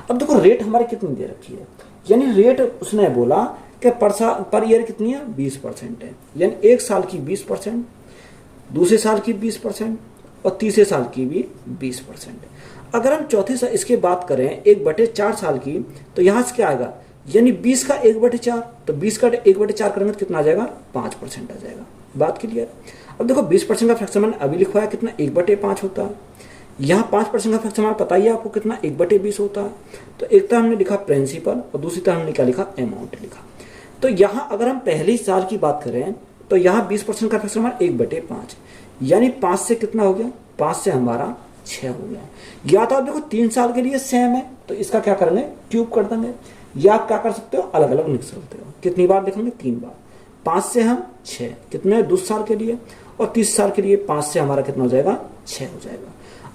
Speaker 1: अब देखो रेट हमारी कितनी दे रखी है, यानी रेट उसने बोला कि पर ईयर कितनी है 20% है, यानी 1 साल की 20%, दूसरे साल की 20% और तीसरे साल की भी 20%। अगर हम चौथे साल इसके बात करें 1/4 साल की, तो यहाँ से क्या आएगा, यानी 20 का 1/4, तो 20 का 1/4 करेंगे तो कितना आ जाएगा 5% आ जाएगा। बात क्लियर। अब देखो 20% का फ्रैक्शन मैंने अभी लिखवाया कितना 1/5 होता है, यहाँ 5% का फ्रैक्शन हमारा पता ही है आपको कितना 1/20 होता है। तो एक तरह हमने लिखा प्रिंसिपल और दूसरी तरह हमने क्या लिखा अमाउंट लिखा। तो यहाँ अगर हम पहले साल की बात करें तो यहाँ 20% का फ्रैक्शन हमारा 1/5, यानी 5 से कितना हो गया, 5 से हमारा 6 हो गया। या तो आप देखो 3 साल के लिए सेम है तो इसका क्या करेंगे क्यूब कर देंगे, या आप क्या कर सकते हो अलग अलग लिख सकते हो। कितनी बार लिखेंगे 3 बार, 5 से हम 6 कितने 2 साल के लिए, और 30 साल के लिए 5 से हमारा कितना हो जाएगा 6 हो जाएगा।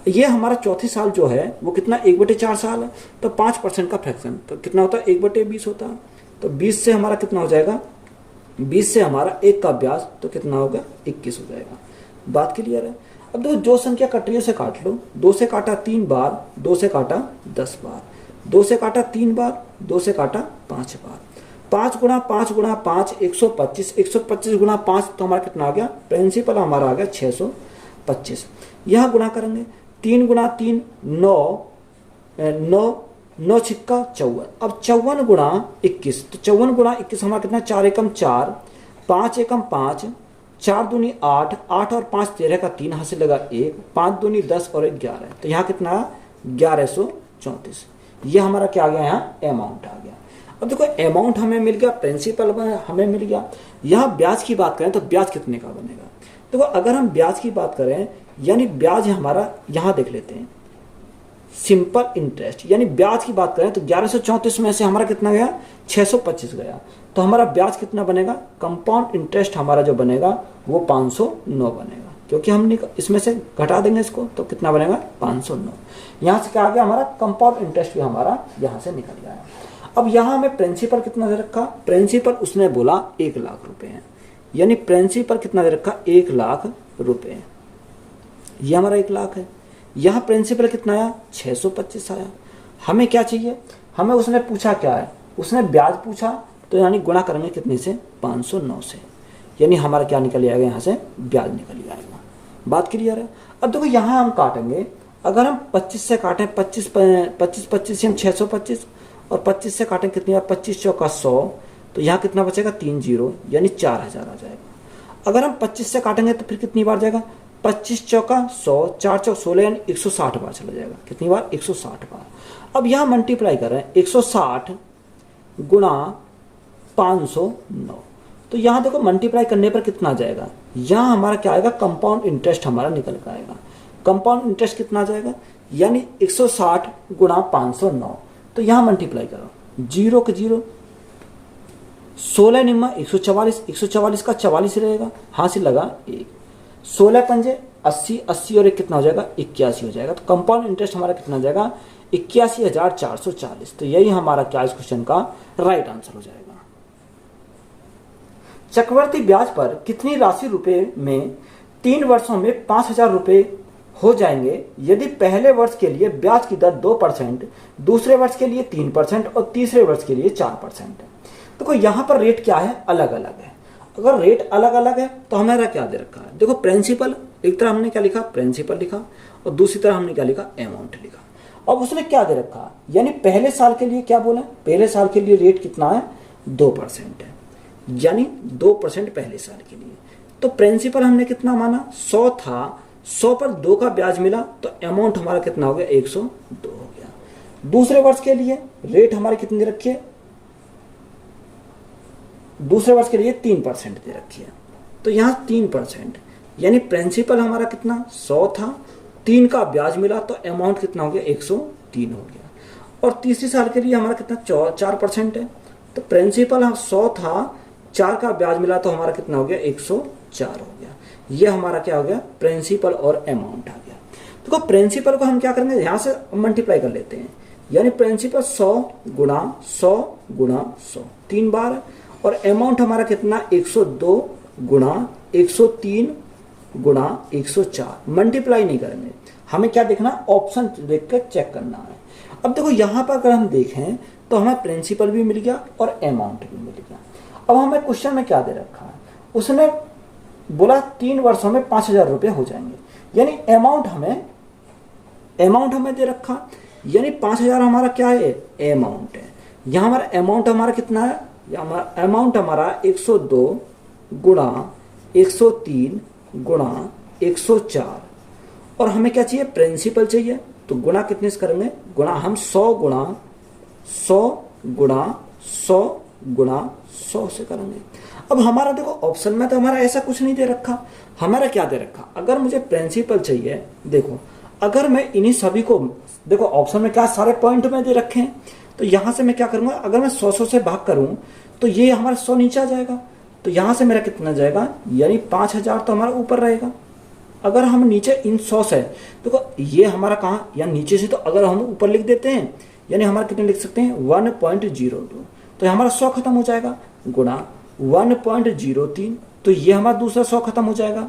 Speaker 1: ये हमारा चौथे साल जो है वो कितना 1/4 साल है, तो 5% का फ्रैक्शन तो कितना होता है 1/20 होता है। तो 20 से हमारा कितना हो जाएगा, 20 से हमारा 1 का ब्याज तो कितना होगा 21 हो जाएगा। बात क्लियर है। अब देखो जो संख्या कट रही है उसे काट लो, 2 से काटा 3 बार, 2 से काटा 10 बार, 2 से काटा 3 बार, 2 से काटा 5 बार, 5 गुणा 5 गुणा 5 125, 125 गुणा 5 तो हमारा कितना आ गया, प्रिंसिपल हमारा आ गया 625। यह गुणा करेंगे 3 गुणा 3 9, 9 छिक्का 54। अब 54 गुणा 21, तो 54 गुणा 21 हमारा कितना 4 एकम 4, 5 एकम 5, 4 दूनी 8, 8 और 5 13 का 3 हाथ से लगा 1, 5 दूनी 10 और 1 11, तो यहाँ कितना 1134। ये हमारा क्या आ गया, यहाँ अमाउंट आ गया। अब देखो अमाउंट हमें मिल गया, प्रिंसिपल हमें मिल गया। यहाँ ब्याज की बात करें तो ब्याज कितने का बनेगा। देखो अगर हम ब्याज की बात करें, यानी ब्याज हमारा यहाँ देख लेते हैं सिंपल इंटरेस्ट, यानी ब्याज की बात करें तो 1134 में से हमारा कितना गया 625 गया, तो हमारा ब्याज कितना बनेगा, कंपाउंड इंटरेस्ट हमारा जो बनेगा वो 509 बनेगा, क्योंकि हम इसमें से घटा देंगे इसको तो कितना बनेगा 509। यहाँ से क्या आ गया हमारा कंपाउंड इंटरेस्ट भी हमारा यहाँ से निकल गया। अब यहाँ हमें प्रिंसिपल कितना दे रखा, प्रिंसिपल उसने बोला 1 लाख रुपए है, यानी प्रिंसिपल कितना दे रखा 1 लाख रुपए, ये हमारा 1 लाख है। यहाँ प्रिंसिपल कितना आया 625 आया। हमें क्या चाहिए, हमें उसने पूछा क्या है, उसने ब्याज पूछा, तो यानी गुणा करेंगे कितने से 509 से, यानी हमारा क्या निकल आएगा यहाँ से ब्याज निकल आएगा। बात क्लियर है। अब देखो यहाँ हम काटेंगे, अगर हम 25 से काटें 25 से हम 625 और 25 से काटें कितनी बार 25 चौका 100, तो यहाँ कितना बचेगा 3 जीरो, यानी 4000 आ जाएगा। अगर हम 25 से काटेंगे तो फिर कितनी बार जाएगा, 25 चौका 100, 4 चौक 16 यानी 160 बार चला जाएगा। कितनी बार, 160 बार। अब यहाँ मल्टीप्लाई कर रहे हैं 160 गुणा 509, तो यहाँ देखो मल्टीप्लाई करने पर कितना आ जाएगा, यहाँ हमारा क्या आएगा, कंपाउंड इंटरेस्ट हमारा निकल कर आएगा। कंपाउंड इंटरेस्ट कितना आ जाएगा, यानी 160 गुणा 509, तो यहाँ मल्टीप्लाई करो, 0 के 0, 16 निम्मा 144, 144 का 44 रहेगा, हासिल लगा 1, 16 पंजे 80, 80 और 1 कितना हो जाएगा, 81 हो जाएगा। तो कंपाउंड इंटरेस्ट हमारा कितना हो जाएगा, 81,440। तो यही हमारा क्या इस क्वेश्चन का राइट आंसर हो जाएगा। चक्रवर्ती ब्याज पर कितनी राशि रुपए में 3 वर्षों में 5,000 रुपए हो जाएंगे यदि पहले वर्ष के लिए ब्याज की दर 2%, दूसरे वर्ष के लिए 3% और तीसरे वर्ष के लिए 4% है। देखो यहाँ पर रेट क्या है, अलग अलग है। अगर रेट अलग अलग है तो हमारा क्या दे रखा है, देखो प्रिंसिपल, एक तरह हमने क्या लिखा, प्रिंसिपल लिखा, और दूसरी तरह हमने क्या लिखा, अमाउंट लिखा। अब उसने क्या दे रखा, यानी पहले साल के लिए क्या बोला, पहले साल के लिए रेट कितना है, 2% है, यानी 2% पहले साल के लिए। तो प्रिंसिपल हमने कितना माना, 100 था, 100 पर 2 का ब्याज मिला, तो अमाउंट हमारा कितना हो गया, 102 हो गया। दूसरे वर्ष के लिए रेट हमारी कितनी दे रखी है, दूसरे वर्ष के लिए 3% दे रखी है, तो यहाँ 3%, यानी प्रिंसिपल हमारा कितना 100 था, 3 का ब्याज मिला, तो अमाउंट कितना हो गया, 103 हो गया। और तीसरी साल के लिए हमारा कितना 4% है, तो प्रिंसिपल 100 था, 4 का ब्याज मिला, तो हमारा कितना हो गया, 104 हो गया। ये हमारा क्या हो गया, प्रिंसिपल और अमाउंट आ गया। देखो प्रिंसिपल को हम क्या करेंगे, यहां से मल्टीप्लाई कर लेते हैं, यानी प्रिंसिपल 100 गुणा 100 गुणा 100 3 बार, और अमाउंट हमारा कितना 102 गुणा 103 गुणा 104। मल्टीप्लाई नहीं करेंगे, हमें क्या देखना, ऑप्शन देख कर चेक करना है। अब देखो यहां पर अगर हम देखें तो हमें प्रिंसिपल भी मिल गया और अमाउंट भी मिल गया। अब हमें क्वेश्चन में क्या दे रखा है, उसने बोला 3 वर्षों में 5,000 रुपये हो जाएंगे, यानी अमाउंट हमें दे रखा, यानी 5,000 हमारा क्या है, अमाउंट है। यहाँ हमारा अमाउंट हमारा कितना है, अमाउंट हमारा 102 गुणा 103 गुणा 104, और हमें क्या चाहिए, प्रिंसिपल चाहिए, तो गुणा कितने से करेंगे, गुणा हम 100 गुणा 100 गुणा 100 गुणा 100 से करेंगे। अब हमारा देखो ऑप्शन में तो हमारा ऐसा कुछ नहीं दे रखा, हमारा क्या दे रखा, अगर मुझे प्रिंसिपल चाहिए, देखो अगर मैं इन्हीं सभी को, देखो ऑप्शन में क्या सारे पॉइंट में दे रखे हैं, तो यहां से मैं क्या करूंगा, अगर मैं 100 से भाग करूं तो ये हमारा 100 नीचे आ जाएगा, तो यहां से मेरा कितना जाएगा, यानी 5,000 तो हमारा ऊपर रहेगा। अगर हम नीचे इन 100 से, देखो ये हमारा कहाँ, या नीचे से, तो अगर हम ऊपर लिख देते हैं, यानी हमारा कितने लिख सकते हैं 1.02, तो हमारा 100 खत्म हो जाएगा, गुणा 1.03, तो ये हमारा दूसरा 100 खत्म हो जाएगा,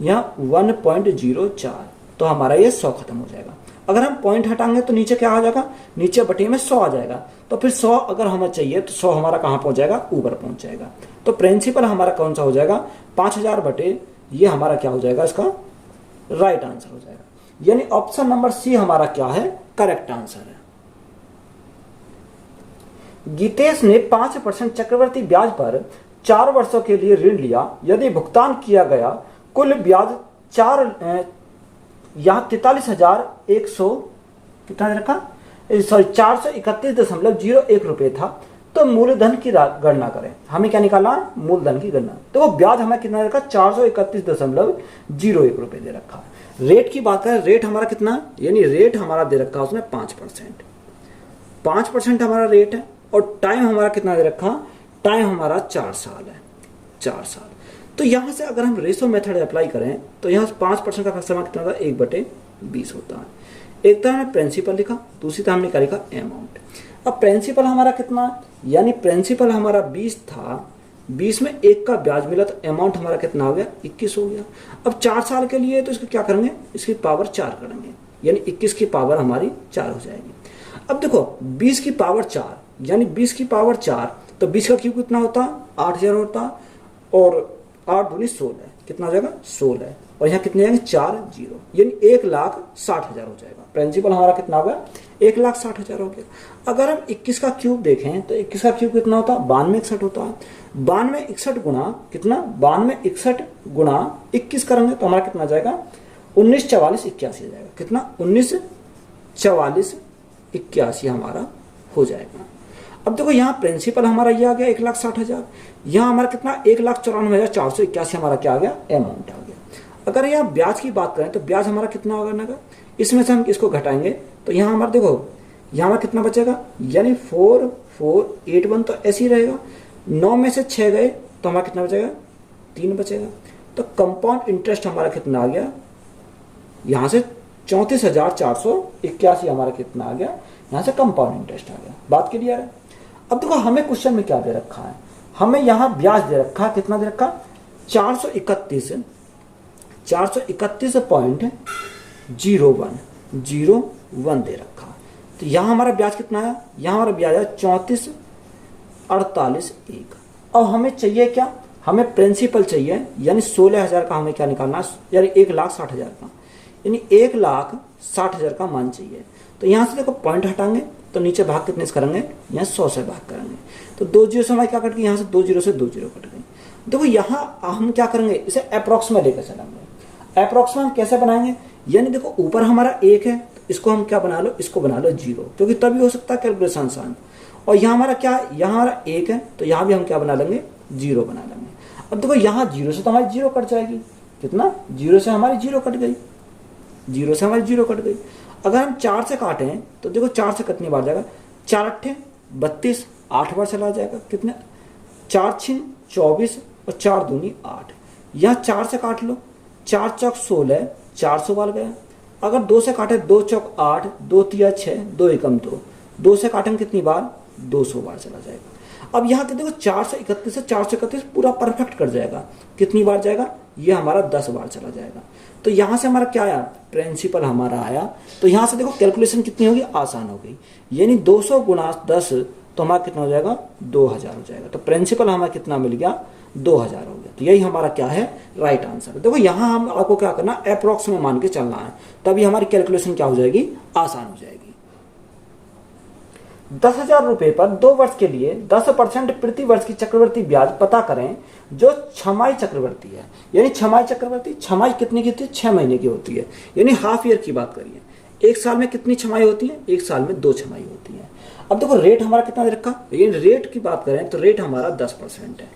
Speaker 1: यहाँ 1.04, तो हमारा ये 100 खत्म हो जाएगा। अगर हम पॉइंट हटाएंगे तो नीचे क्या आ जाएगा, नीचे बटे में 100 आ जाएगा, तो फिर 100 अगर हमें चाहिए तो 100 हमारा कहाँ पहुंच जाएगा, ऊपर पहुंच जाएगा। तो प्रिंसिपल हमारा कौन सा हो जाएगा, 5,000 बटे, ये हमारा क्या हो जाएगा, इसका राइट आंसर हो जाएगा। यानी ऑप्शन नंबर सी हमारा क्या है, करेक्ट आंसर है। गीतेश ने 5% चक्रवर्ती ब्याज पर 4 वर्षों के लिए ऋण लिया, यदि भुगतान किया गया कुल ब्याज 43,100 कितना रखा, सॉरी 431.01 रुपए था, तो मूलधन की गणना करें। हमें क्या निकाला, मूलधन की गणना। तो वो ब्याज हमें कितना रखा, 431.01 रुपए दे रखा। रेट की बात करें, रेट हमारा कितना, यानी रेट हमारा दे रखा उसने 5%, 5% हमारा रेट है, और टाइम हमारा कितना दे रखा, टाइम हमारा 4 साल है, 4 साल। तो यहां से अगर हम रेशो मेथड अप्लाई करें तो यहाँ 5% का समय कितना होता है, 1/20 होता है। एक तरह हमने प्रिंसिपल लिखा, दूसरी तरह हमने क्या लिखा, अमाउंट। अब प्रिंसिपल हमारा कितना, यानी प्रिंसिपल हमारा 20 था, 20 में 1 का ब्याज मिला, तो अमाउंट हमारा कितना हो गया, 21 हो गया। अब 4 साल के लिए तो इसको क्या करेंगे, इसकी पावर 4 करेंगे, यानी 21 की पावर हमारी 4 हो जाएगी। अब देखो 20 की पावर 4, यानी 20 की पावर 4, तो 20 का क्यूब कितना होता, 8,000 होता, और 8 दूनी 16, कितना हो जाएगा 16, और यहाँ कितने आएंगे 4 जीरो, यानी 1,60,000 हो जाएगा। प्रिंसिपल हमारा कितना हो गया 1,60,000 हो गया। अगर हम 21 का क्यूब देखें तो 21 का क्यूब कितना होता है 9261 होता है। 9261 गुना कितना 9261 गुना 21 करेंगे तो हमारा कितना जाएगा 194481 हो जाएगा। कितना 194481 हमारा हो जाएगा। अब देखो यहाँ प्रिंसिपल हमारा ये आ गया 1,60,000, यहाँ हमारा कितना 1,94,481 हमारा क्या आ गया अमाउंट आ गया। अगर यहाँ ब्याज की बात करें तो ब्याज हमारा कितना होगा ना, इसमें से हम इसको घटाएंगे तो यहाँ हमारा देखो यहाँ हमारा कितना बचेगा, यानी 4481 तो ऐसे ही रहेगा। 9 में से 6 गए तो हमारा कितना बचेगा 3 बचेगा। तो कंपाउंड इंटरेस्ट हमारा कितना आ गया, यहाँ से 34,481 हमारा कितना आ गया, यहाँ से कंपाउंड इंटरेस्ट आ गया। बात क्लियर है। अब देखो हमें क्वेश्चन में क्या दे रखा है, हमें यहाँ ब्याज दे रखा है, कितना दे रखा 431.01 दे रखा। तो यहाँ हमारा ब्याज कितना है, यहाँ हमारा ब्याज है 34,48,1। अब हमें चाहिए क्या, हमें प्रिंसिपल चाहिए, यानी 16,000 का हमें क्या निकालना, यानी 1,60,000 का, यानी 1,60,000 का मान चाहिए। तो यहाँ से देखो पॉइंट हटाएंगे तो नीचे भाग कितने से करेंगे, यहाँ 100 से भाग करेंगे तो 2 जीरो से हमारे क्या कट गई, यहाँ से 2 जीरो से 2 जीरो कट गई। देखो यहाँ हम क्या करेंगे, इसे अप्रोक्स में लेकर चलेंगे। अप्रोक्स में हम कैसे बनाएंगे, यानी देखो ऊपर हमारा 1 है तो इसको हम क्या बना लो, इसको बना लो 0, क्योंकि तभी हो सकता है कैलकुलेशन आसान। और यहाँ हमारा क्या है, यहाँ हमारा 1 है तो यहाँ भी हम क्या बना लेंगे 0 बना लेंगे। अब देखो यहाँ 0 से तो हमारी 0 कट जाएगी, कितना 0 से हमारी 0 कट गई, 0 से हमारी 0 कट गई। अगर हम 4 से काटें तो देखो 4 से कितनी बार जाएगा, 4 अट्ठे 32, 8 बार चला जाएगा। कितने 4 छिन 24 और 4 दूनी 8। यहाँ 4 से काट लो, 4 चौक 16, 400 बार गया। अगर 2 से काटे 2 चौक 8, 2 तिया 6, 2 एकम 2, 2 से काटेंगे कितनी बार 200 बार चला जाएगा। अब यहाँ के देखो 431 से 431 पूरा परफेक्ट कर जाएगा, कितनी बार जाएगा, ये हमारा 10 बार चला जाएगा। तो यहाँ से हमारा क्या आया, प्रिंसिपल हमारा आया। तो यहाँ से देखो कैलकुलेशन कितनी होगी, आसान हो गई, यानी 200 गुना 10 तो हमारा कितना हो जाएगा 2,000 हो जाएगा। तो प्रिंसिपल हमारा कितना मिल गया 2,000 हो गया। तो यही हमारा क्या है राइट आंसर। देखो यहाँ हम आपको क्या करना, अप्रोक्स में मान के चलना है, तभी हमारी कैलकुलेशन क्या हो जाएगी, आसान हो जाएगी। 10,000 रुपए पर 2 वर्ष के लिए 10% प्रति वर्ष की चक्रवृद्धि ब्याज पता करें जो छमाही चक्रवृद्धि है। यानी छमाही चक्रवृद्धि, छमाही कितनी की होती है, 6 महीने की होती है, यानी हाफ ईयर की बात करिए। एक साल में कितनी छमाही होती है, एक साल में 2 छमाही होती है। अब देखो रेट हमारा कितना दे रखा, लेकिन रेट की बात करें तो रेट हमारा 10% है,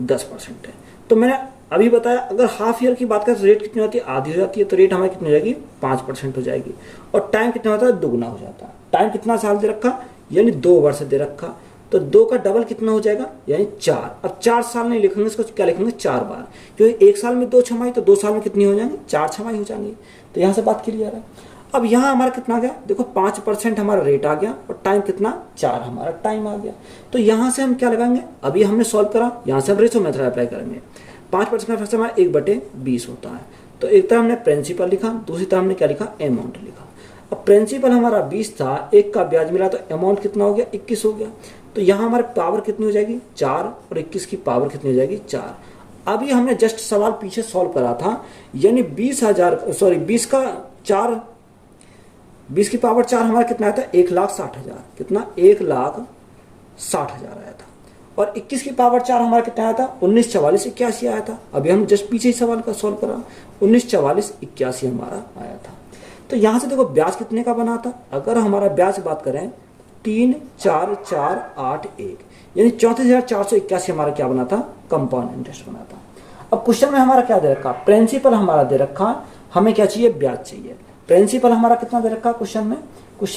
Speaker 1: 10% है। तो मैंने अभी बताया अगर हाफ ईयर की बात करें तो रेट कितनी होती है, आधी हो जाती है, तो रेट हमारी कितनी हो जाएगी 5% हो जाएगी। और टाइम कितना होता है, दुगना हो जाता है। टाइम कितना साल दे रखा, यानी 2 वर्ष दे रखा, तो 2 का डबल कितना हो जाएगा, यानी 4। अब 4 साल नहीं लिखेंगे, इसको क्या लिखेंगे 4 बार, क्योंकि एक साल में 2 छमाही, तो 2 साल में कितनी हो जाएंगी 4 छमाही हो जाएंगी। तो यहाँ से बात क्लियर है। अब यहाँ हमारा कितना आ गया, देखो 5% हमारा रेट आ गया और टाइम कितना 4 हमारा टाइम आ गया। तो यहाँ से हम क्या लगाएंगे, अभी हमने सॉल्व करा, यहाँ से हम रेशो मेथड अप्लाई करेंगे। 5% का फैक्टर हमारा 1/20 होता है। तो एक तरफ हमने प्रिंसिपल लिखा, दूसरी तरफ हमने क्या लिखा, अमाउंट लिखा। अब प्रिंसिपल हमारा 20 था, 1 का ब्याज मिला, तो अमाउंट कितना हो गया 21 हो गया। तो यहाँ हमारे पावर कितनी हो जाएगी 4, और 21 की पावर कितनी हो जाएगी 4। अभी हमने जस्ट सवाल पीछे सॉल्व करा था, यानी 20 का 4, 20 की पावर 4 हमारा कितना आया था 1,60,000, कितना 1,60,000 आया था। और 21 की पावर 4 हमारा कितना आया था 194481 आया था। अभी हम जस्ट पीछे ही सवाल का सॉल्व करा, 194481 हमारा आया था। तो यहाँ से देखो ब्याज कितने का बना था, अगर हमारा ब्याज की बात करें 3,4,4,8,1, यानी 34,481 हमारा क्या बना था, कंपाउंड इंटरेस्ट बना था। अब क्वेश्चन में हमारा क्या दे रखा, प्रिंसिपल हमारा दे रखा, हमें क्या चाहिए, ब्याज चाहिए। प्रिंसिपल हमारा कितना दे रखा क्वेश्चन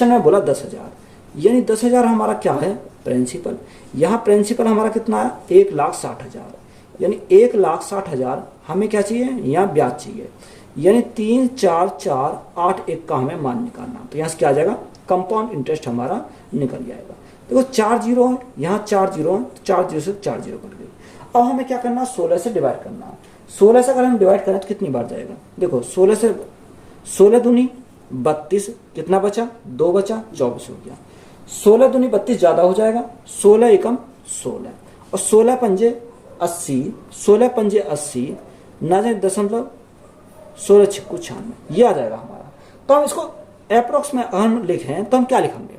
Speaker 1: में बोला 10,000, यानी 10,000 हमारा क्या है प्रिंसिपल। यहाँ प्रिंसिपल हमारा कितना है 1,60,000, यानी 1,60,000 हमें क्या चाहिए, यहाँ ब्याज चाहिए, यानी 3,4,4,8,1 का हमें मान निकालना। तो यहाँ से क्या आ जाएगा, कंपाउंड इंटरेस्ट हमारा निकल जाएगा। देखो 4 जीरो है, यहाँ 4 जीरो है, तो 4 जीरो से 4 जीरो कट गई। अब हमें क्या करना, 16 से डिवाइड करना है। 16 से अगर हम डिवाइड करें तो कितनी बार जाएगा, देखो 16 से 16 दूनी 32, कितना बचा 2 बचा, 24 हो गया। 16 दूनी 32 ज्यादा हो जाएगा, 16 एकम 16, और 16 पंजे 80, 16 पंजे 80, ना जाए दशमलव 16 छिक्कू 96, ये आ जाएगा हमारा। तो हम इसको अप्रोक्स में हम लिखें तो हम क्या लिखेंगे,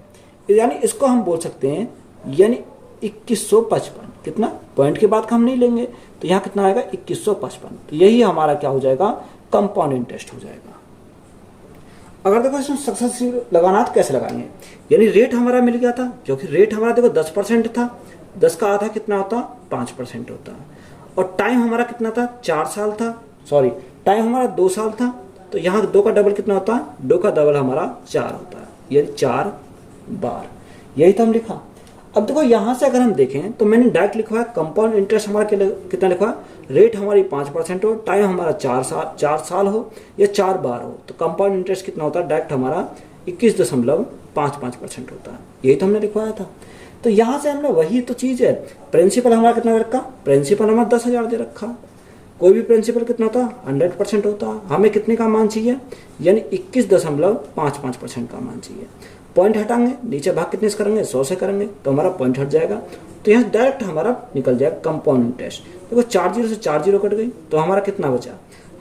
Speaker 1: यानी इसको हम बोल सकते हैं यानी 2155, कितना पॉइंट के बाद का हम नहीं लेंगे, तो यहाँ कितना आएगा 2155। तो यही हमारा क्या हो जाएगा, कंपाउंड इंटरेस्ट हो जाएगा। अगर देखो इसमें सक्सेसिव लगाना तो कैसे लगाएंगे, यानी रेट हमारा मिल गया था, क्योंकि रेट हमारा देखो 10% था, 10 का आधा कितना होता, 5% होता, और टाइम हमारा कितना था, 4 साल था, सॉरी टाइम हमारा 2 साल था, तो यहाँ 2 का डबल कितना होता है, 2 का डबल हमारा 4 होता है, यानी 4 बार, यही तो हम लिखा। अब देखो यहाँ से अगर हम देखें तो मैंने डायरेक्ट लिखा है कंपाउंड इंटरेस्ट हमारा कितना लिखा है, रेट हमारी 5% हो, टाइम हमारा 4 साल हो या 4 बार हो, तो कंपाउंड इंटरेस्ट कितना होता है, डायरेक्ट हमारा 21.55% होता है, यही तो हमने लिखवाया था। तो यहाँ से हमने वही तो चीज है, प्रिंसिपल हमारा कितना रखा, प्रिंसिपल हमारा 10,000 दे रखा, कोई भी प्रिंसिपल कितना होता है 100% होता है, हमें कितने का मान चाहिए, यानी 21.55% का मान चाहिए। पॉइंट हटाएंगे, नीचे भाग कितने से करेंगे, 100 से करेंगे, तो हमारा पॉइंट हट जाएगा, तो यहाँ डायरेक्ट हमारा निकल जाएगा कंपाउंड इंटरेस्ट। देखो 4 जीरो से 4 जीरो कट गई, तो हमारा कितना बचा,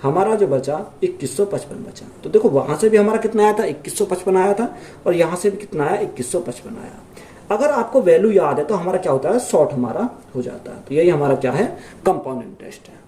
Speaker 1: हमारा जो बचा 2155 बचा। तो देखो वहां से भी हमारा कितना आया था, 2155 आया था, और यहाँ से भी कितना आया, 2155 आया। अगर आपको वैल्यू याद है तो हमारा क्या होता है, शॉर्ट हमारा हो जाता है। तो यही हमारा क्या है, कंपाउंड इंटरेस्ट है।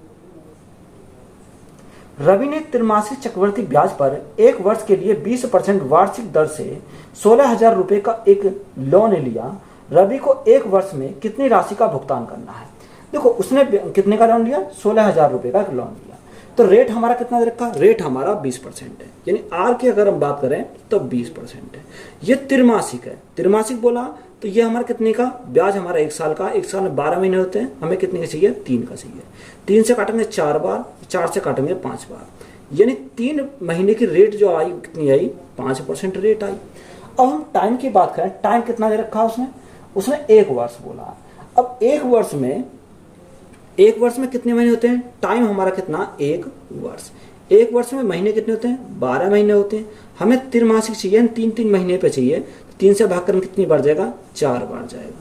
Speaker 1: रवि ने त्रिमासिक चक्रवृद्धि ब्याज पर 1 वर्ष के लिए 20% वार्षिक दर से 16,000 रुपए का एक लोन लिया। रवि को 1 वर्ष में कितनी राशि का भुगतान करना है। देखो उसने कितने का लोन लिया, 16,000 रुपए का लोन लिया, तो रेट हमारा कितना दे रखा, रेट हमारा 20% है, यानी आर की अगर हम बात करें तो 20% है। ये त्रिमासिक है, त्रिमासिक बोला तो ये हमारा कितने का ब्याज, हमारा 1 साल का, 1 साल में 12 महीने होते हैं, हमें कितने का चाहिए, 3 का चाहिए। 3 से काटेंगे 4 बार, 4 से काटेंगे 5 बार, यानी 3 महीने की रेट जो आई कितनी आई, 5% रेट आई। अब हम टाइम की बात करें, टाइम कितना दे रखा उसने 1 वर्ष बोला। अब 1 वर्ष में कितने महीने होते हैं, टाइम हमारा कितना, 1 वर्ष। 1 वर्ष में महीने कितने होते हैं, 12 महीने होते हैं, हमें त्रिमासिक चाहिए, 3-3 महीने पे चाहिए, 3 से भाग कर कितनी बार जाएगा, 4 बार जाएगा,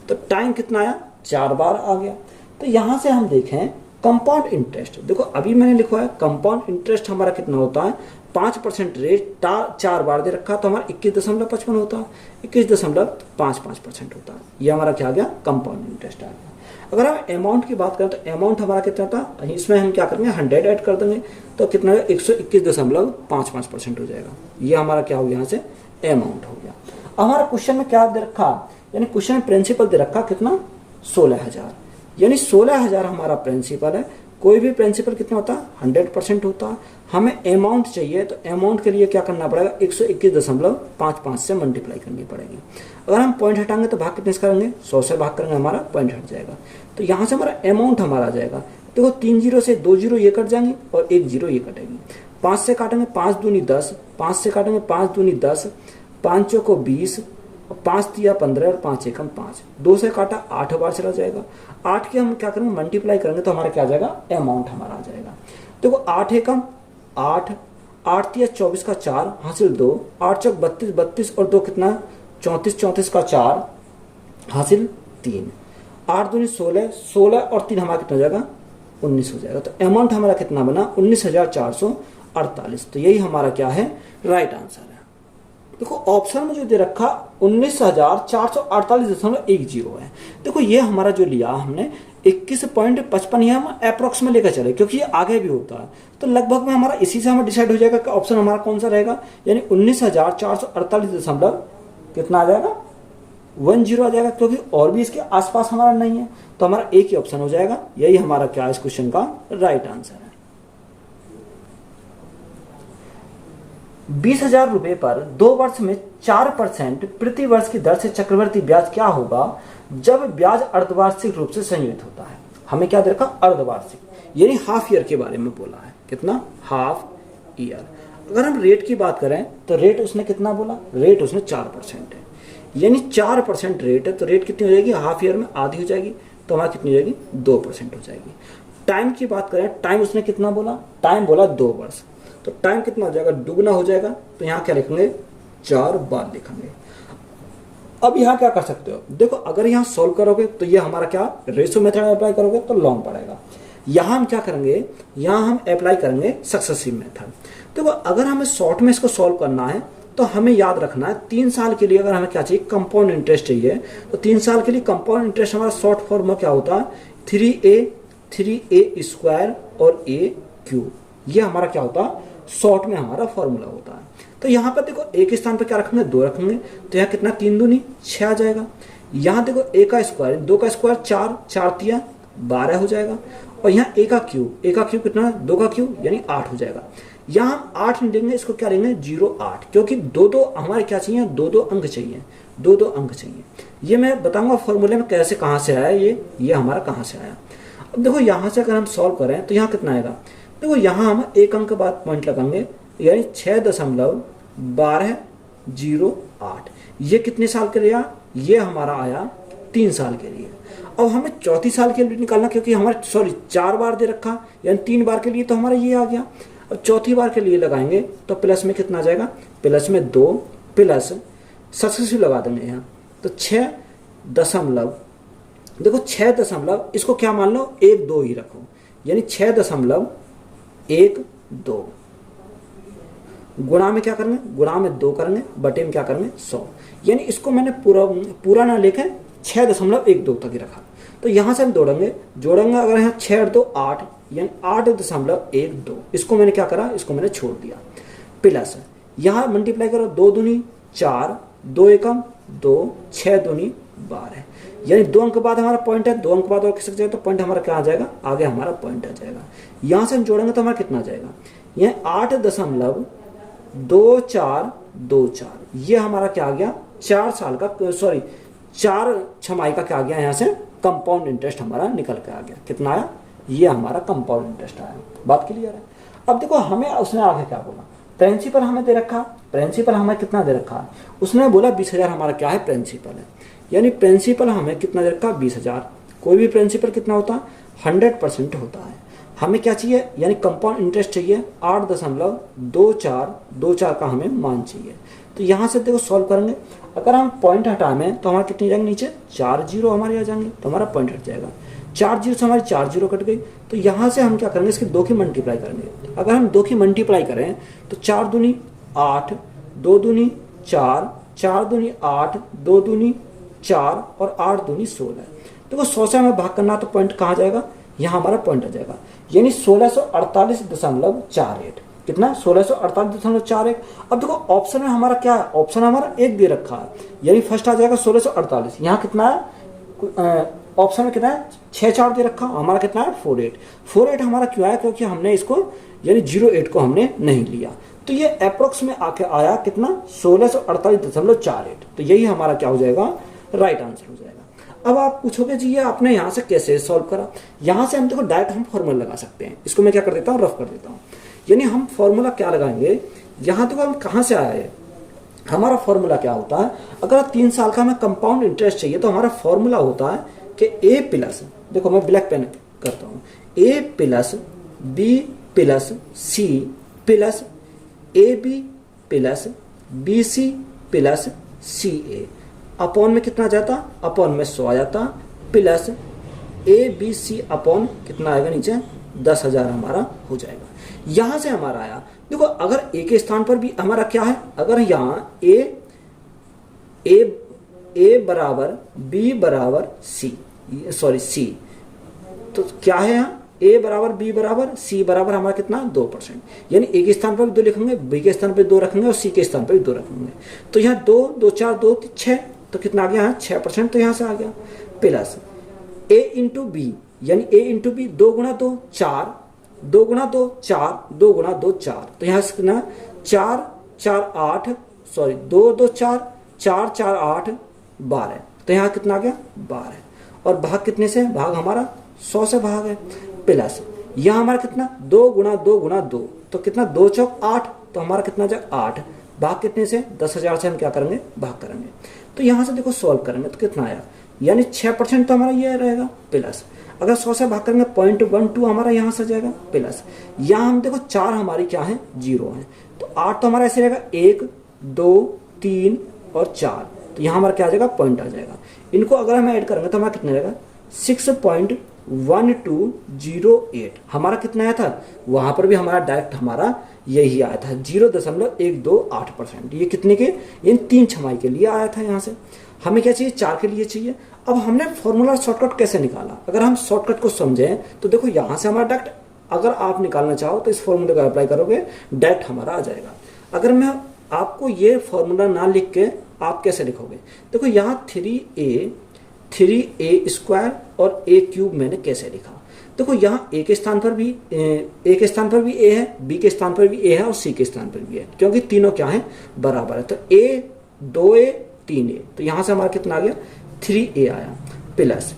Speaker 1: तो टाइम कितना आया, 4 बार आ गया। तो यहां से हम देखें कंपाउंड इंटरेस्ट, देखो अभी मैंने लिखा है कंपाउंड इंटरेस्ट हमारा कितना होता है, 5% रेट 4 बार दे रखा, तो हमारा 21.55 होता है, 21.55% होता है, ये हमारा क्या आ गया, कंपाउंड इंटरेस्ट आ गया। अगर हम अमाउंट की बात करें तो अमाउंट हमारा कितना था, इसमें हम क्या करेंगे, 100 ऐड कर देंगे, तो कितना 121.55% हो जाएगा, ये हमारा क्या हो गया, यहाँ से अमाउंट हो गया। हमारा क्वेश्चन में क्या दे रखा, यानी क्वेश्चन में प्रिंसिपल दे रखा कितना, 16,000, यानी 16,000 हमारा प्रिंसिपल है। कोई भी प्रिंसिपल कितना होता है, 100% होता है। हमें अमाउंट चाहिए, तो अमाउंट के लिए क्या करना पड़ेगा, 121.55 से मल्टीप्लाई करनी पड़ेगी। अगर हम पॉइंट हटाएंगे तो भाग कितने से करेंगे, 100 से भाग करेंगे, हमारा पॉइंट हट जाएगा, तो यहाँ से हमारा अमाउंट हमारा आ जाएगा। देखो 3 जीरो से 2 जीरो ये कट जाएंगे और 1 जीरो ये कटेगी, 5 से काटेंगे 5 दूनी 10, 5 से काटेंगे 5 दूनी 10, 5 चौको 20, 5 दिया 15 और 5 एकम 5, 2 से काटा 8 बार चला जाएगा। 8 के हम क्या करेंगे, मल्टीप्लाई करेंगे, तो हमारा क्या आ जाएगा, अमाउंट हमारा आ जाएगा। देखो 8 एकम 8, 8 दिया 24 का 4 हासिल 2, 8 चौक 32, 32 और 2 कितना 34, 34 का 4 हासिल 3, 8 दूनी 16, 16 और 3 हमारा कितना हो जाएगा, 19 हो जाएगा। तो अमाउंट हमारा कितना बना, 19,448। तो यही हमारा क्या है, राइट आंसर है। देखो ऑप्शन में जो दे रखा 19,448.10 है। देखो ये हमारा जो लिया हमने 21.55, ये हम अप्रोक्स में लेकर चले, क्योंकि ये आगे भी होता है, तो लगभग में हमारा इसी से हमें डिसाइड हो जाएगा कि ऑप्शन हमारा कौन सा रहेगा, यानी 19,448 कितना आ जाएगा, 10 आ जाएगा, क्योंकि और भी इसके आसपास हमारा नहीं है, तो हमारा एक ही ऑप्शन हो जाएगा। यही हमारा क्या है, इस क्वेश्चन का राइट आंसर है। 20,000 रुपए पर 2 वर्ष में 4% प्रति वर्ष की दर से चक्रवृद्धि ब्याज क्या होगा जब ब्याज अर्धवार्षिक रूप से संयोजित होता है। हमें क्या दे रखा, अर्धवार्षिक, यानी हाफ ईयर के बारे में बोला है, कितना, हाफ ईयर। अगर हम रेट की बात करें तो रेट उसने कितना बोला, रेट उसने 4% है, यानी 4% रेट है, तो रेट कितनी हो जाएगी, हाफ ईयर में आधी हो जाएगी, तो हमारा कितनी हो जाएगी, 2% हो जाएगी। टाइम की बात करें, टाइम उसने कितना बोला, टाइम बोला 2 वर्ष, तो टाइम कितना हो जाएगा, दुगना हो जाएगा, तो यहाँ क्या लिखेंगे, 4 बार लिखेंगे। अब यहाँ क्या कर सकते हो, देखो अगर यहाँ सोल्व करोगे तो ये हमारा क्या, रेशो मेथड अप्लाई करोगे तो लॉन्ग पड़ेगा, यहाँ हम क्या करेंगे, यहाँ हम अप्लाई करेंगे सक्सेसिव मेथड। देखो अगर हमें शॉर्ट में इसको सॉल्व करना है तो हमें याद रखना है 3 साल के लिए अगर हमें क्या चाहिए, कंपाउंड इंटरेस्ट चाहिए, तो 3 साल के लिए कंपाउंड इंटरेस्ट हमारा शॉर्ट फॉर्म क्या होता है, 3a स्क्वायर और a क्यूब, ये हमारा क्या होता है शॉर्ट में हमारा फॉर्मूला होता है। तो यहाँ पर देखो एक स्थान पर क्या रखेंगे, 2 रखेंगे, तो यहाँ कितना 3 दूनी 6 आ जाएगा। यहाँ देखो a का स्क्वायर, 2 का स्क्वायर 4, 4 तिया 12 हो जाएगा, और यहाँ a का क्यूब कितना, 2 का क्यूब यानी 8 हो जाएगा। यहाँ हम 8 लेंगे, इसको क्या लेंगे 0.8, क्योंकि दो हमारे क्या चाहिए, 2 अंक चाहिए, 2 अंक चाहिए। ये मैं बताऊंगा फॉर्मूले में कैसे कहाँ से आया ये हमारा कहाँ से आया। अब देखो यहाँ से अगर हम सॉल्व करें तो यहाँ कितना आएगा, देखो यहाँ हम 1 अंक बाद पॉइंट लगाएंगे, यानी 6.1208। ये कितने साल के लिए आया, ये हमारा आया 3 साल के लिए। अब हमें चौथी साल के लिए निकालना, क्योंकि हमारे 4 बार दे रखा, यानी 3 बार के लिए तो हमारा ये आ गया। अब चौथी बार के लिए लगाएंगे तो प्लस में कितना आ जाएगा, प्लस में 2 प्लस सक्सेसिव लगा देंगे यहाँ, तो 6 दशमलव, देखो 6 दशमलव, इसको क्या मान लो 1-2 ही रखो, यानी 6.12 गुणा में क्या करेंगे, गुणा में 2 करेंगे, बटे में क्या करेंगे 100, यानी इसको मैंने पूरा ना लेकर 6.12 तक ही रखा। तो यहाँ से हम जोड़ेंगे अगर यहाँ 6 और 2 8, यानी 8.12, इसको मैंने क्या करा, इसको मैंने छोड़ दिया, प्लस यहाँ मल्टीप्लाई करो, 2 दूनी 4, 2 एकम 2, 6 दूनी 12, यानी 2 अंक बाद हमारा पॉइंट है, 2 अंक बाद और किसक जाएगा तो पॉइंट हमारा क्या आ जाएगा, आगे हमारा पॉइंट आ जाएगा। यहाँ से हम जोड़ेंगे तो हमारा कितना आ जाएगा, यह 8.2424, ये हमारा क्या आ गया 4 साल का, 4 छमाही का क्या आ गया, यहाँ से कंपाउंड इंटरेस्ट हमारा निकल के आ गया। कितना आया, ये हमारा कंपाउंड इंटरेस्ट आया। बात क्लियर है। अब देखो हमें उसने आगे क्या बोला, प्रिंसिपल हमें दे रखा, प्रिंसिपल हमें कितना दे रखा है, उसने बोला 20,000 हमारा क्या है प्रिंसिपल है, यानी प्रिंसिपल हमें कितना दे रखा 20,000। कोई भी प्रिंसिपल कितना होता है 100% होता है। हमें क्या चाहिए, यानी कंपाउंड इंटरेस्ट चाहिए 8.2424 का हमें मान चाहिए। तो यहाँ से देखो सॉल्व करेंगे, अगर हम पॉइंट हटाएं तो हमारे कितने जाएंगे, नीचे 4 जीरो हमारे आ जाएंगे, तो हमारा पॉइंट हट जाएगा। 4 जीरो से हमारी 4 जीरो कट गई, तो यहाँ से हम क्या करेंगे, इसके 2 की मल्टीप्लाई करेंगे। अगर हम 2 की मल्टीप्लाई करें तो 4 दूनी 8, 2 दूनी 4, 4 दूनी 8, 2 दूनी 4 और 8 दूनी 16। देखो 100 से हमें भाग करना, तो पॉइंट कहाँ जाएगा, यहाँ हमारा पॉइंट आ जाएगा, यानी 1648.48। कितना 1648.48। अब देखो ऑप्शन में हमारा क्या है, ऑप्शन हमारा 1 दे रखा है, यानी फर्स्ट आ जाएगा 1648। यहाँ कितना है, ऑप्शन में कितना है 6-4 दे रखा, हमारा कितना है 48 हमारा क्यों आया, क्योंकि हमने इसको यानी 08 को हमने नहीं लिया, तो ये अप्रोक्स में आके आया कितना 1648.48। तो यही हमारा क्या हो जाएगा, राइट आंसर हो जाएगा। अब आप पूछोगे जी ये आपने यहाँ से कैसे सॉल्व करा, यहाँ से हम देखो डायरेक्ट हम फॉर्मूला लगा सकते हैं। इसको मैं क्या कर देता हूँ, रफ कर देता हूँ, यानी हम फॉर्मूला क्या लगाएंगे, यहाँ तक हम कहाँ से आए, हमारा फॉर्मूला क्या होता है, अगर 3 साल का हमें कंपाउंड इंटरेस्ट चाहिए तो हमारा फॉर्मूला होता है कि ए प्लस, देखो मैं ब्लैक पेन करता हूँ, A plus B plus C plus A B plus B C plus C A, upon में कितना जाता, अपॉन में 100 आ जाता, plus A B C upon कितना आएगा नीचे 10,000 हमारा हो जाएगा। यहां से हमारा आया, देखो अगर ए के स्थान पर भी हमारा क्या है, अगर यहाँ ए बराबर बी बराबर सी, सी, तो क्या है यहाँ ए बराबर बी बराबर सी बराबर हमारा कितना 2%, यानी ए के स्थान पर भी 2 लिखेंगे, बी के स्थान पर 2 रखेंगे और सी के स्थान पर भी 2 रखेंगे, तो यहाँ 2 2 4 2 6, तो कितना आ गया यहाँ 6%, तो यहाँ से आ गया, प्लस ए इंटू बी, यानी ए इंटू बी 2 गुणा 2 4, 2 गुणा 2 4, 2 गुणा 2 4, तो यहाँ से कितना 4 4 8, 2 2 4 4 4 8 12, तो यहाँ कितना आ गया 12, और भाग कितने से, भाग हमारा 100 से भाग है, प्लस यहाँ हमारा कितना 2 गुणा 2 गुणा 2, तो कितना 2 चौक 8, तो हमारा कितना जाएगा 8, भाग कितने से 10,000 से हम क्या करेंगे, भाग करेंगे। तो यहाँ से देखो सॉल्व करेंगे तो कितना आया, यानी 6% तो हमारा ये रहेगा, प्लस अगर 100 से भाग करेंगे 0.12 हमारा यहाँ से जाएगा, प्लस यहाँ हम देखो 4 हमारी क्या है 0 है, तो 8 तो हमारा ऐसे रहेगा 1 2 3 और 4, तो यहाँ हमारा क्या आ जाएगा पॉइंट आ जाएगा। इनको अगर हम ऐड करेंगे तो हमारा कितना रहेगा 1208। हमारा कितना आया था, वहां पर भी हमारा डायरेक्ट हमारा यही आया था 0.128%। ये कितने के, इन 3 छमाही के लिए आया था। यहाँ से हमें क्या चाहिए, 4 के लिए चाहिए। अब हमने फॉर्मूला शॉर्टकट कैसे निकाला, अगर हम शॉर्टकट को समझें तो देखो यहाँ से हमारा डायरेक्ट, अगर आप निकालना चाहो तो इस फॉर्मूले का अप्लाई करोगे, डायरेक्ट हमारा आ जाएगा। अगर मैं आपको ये फॉर्मूला ना लिख के आप कैसे लिखोगे, देखो यहाँ 3a स्क्वायर और a क्यूब मैंने कैसे लिखा। देखो यहाँ a के स्थान पर भी a है, b के स्थान पर भी a है और c के स्थान पर भी है, क्योंकि तीनों क्या है, बराबर है। तो a 2a 3a, तो यहाँ से हमारा कितना आ गया, 3a आया। प्लस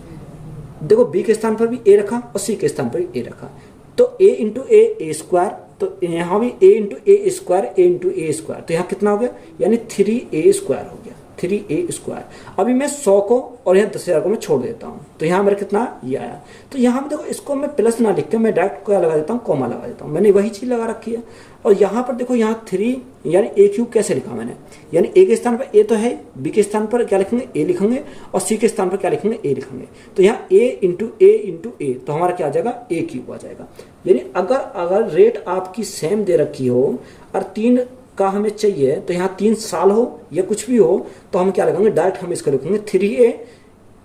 Speaker 1: देखो b के स्थान पर भी a रखा और c के स्थान पर भी a रखा, तो a इंटू a स्क्वायर, तो यहाँ भी a इंटू a स्क्वायर, तो यहाँ कितना हो गया, यानी 3a स्क्वायर हो गया, 3a स्क्वायर। अभी मैं 100 को और यहाँ 10,000 को मैं छोड़ देता हूँ, तो यहाँ मेरा कितना ये आया। तो यहाँ पे देखो इसको मैं प्लस ना लिख के मैं डायरेक्ट क्या लगा देता हूँ, कॉमा लगा देता हूँ। मैंने वही चीज लगा रखी है। और यहाँ पर देखो यहाँ 3 यानी a क्यूब कैसे लिखा मैंने, यानी a के स्थान पर a तो है, b के स्थान पर क्या लिखेंगे, a लिखेंगे, और c के स्थान पर क्या लिखेंगे, a लिखेंगे। तो यहाँ a इंटू a, तो हमारा क्या आ जाएगा, a क्यूब आ जाएगा। यानी अगर रेट आपकी सेम दे रखी हो और 3 का हमें चाहिए, तो यहाँ 3 साल हो या कुछ भी हो, तो हम क्या लगाएंगे, डायरेक्ट हम इसको लिखेंगे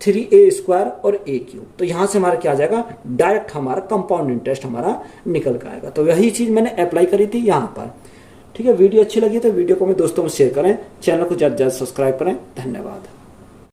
Speaker 1: 3a स्क्वायर और a क्यूब। तो यहाँ से हमारा क्या आ जाएगा, डायरेक्ट हमारा कंपाउंड इंटरेस्ट हमारा निकल के आएगा। तो यही चीज मैंने अप्लाई करी थी यहाँ पर। ठीक है, वीडियो अच्छी लगी तो वीडियो को अपने दोस्तों में शेयर करें, चैनल को ज़्यादा से ज़्यादा सब्सक्राइब करें। धन्यवाद।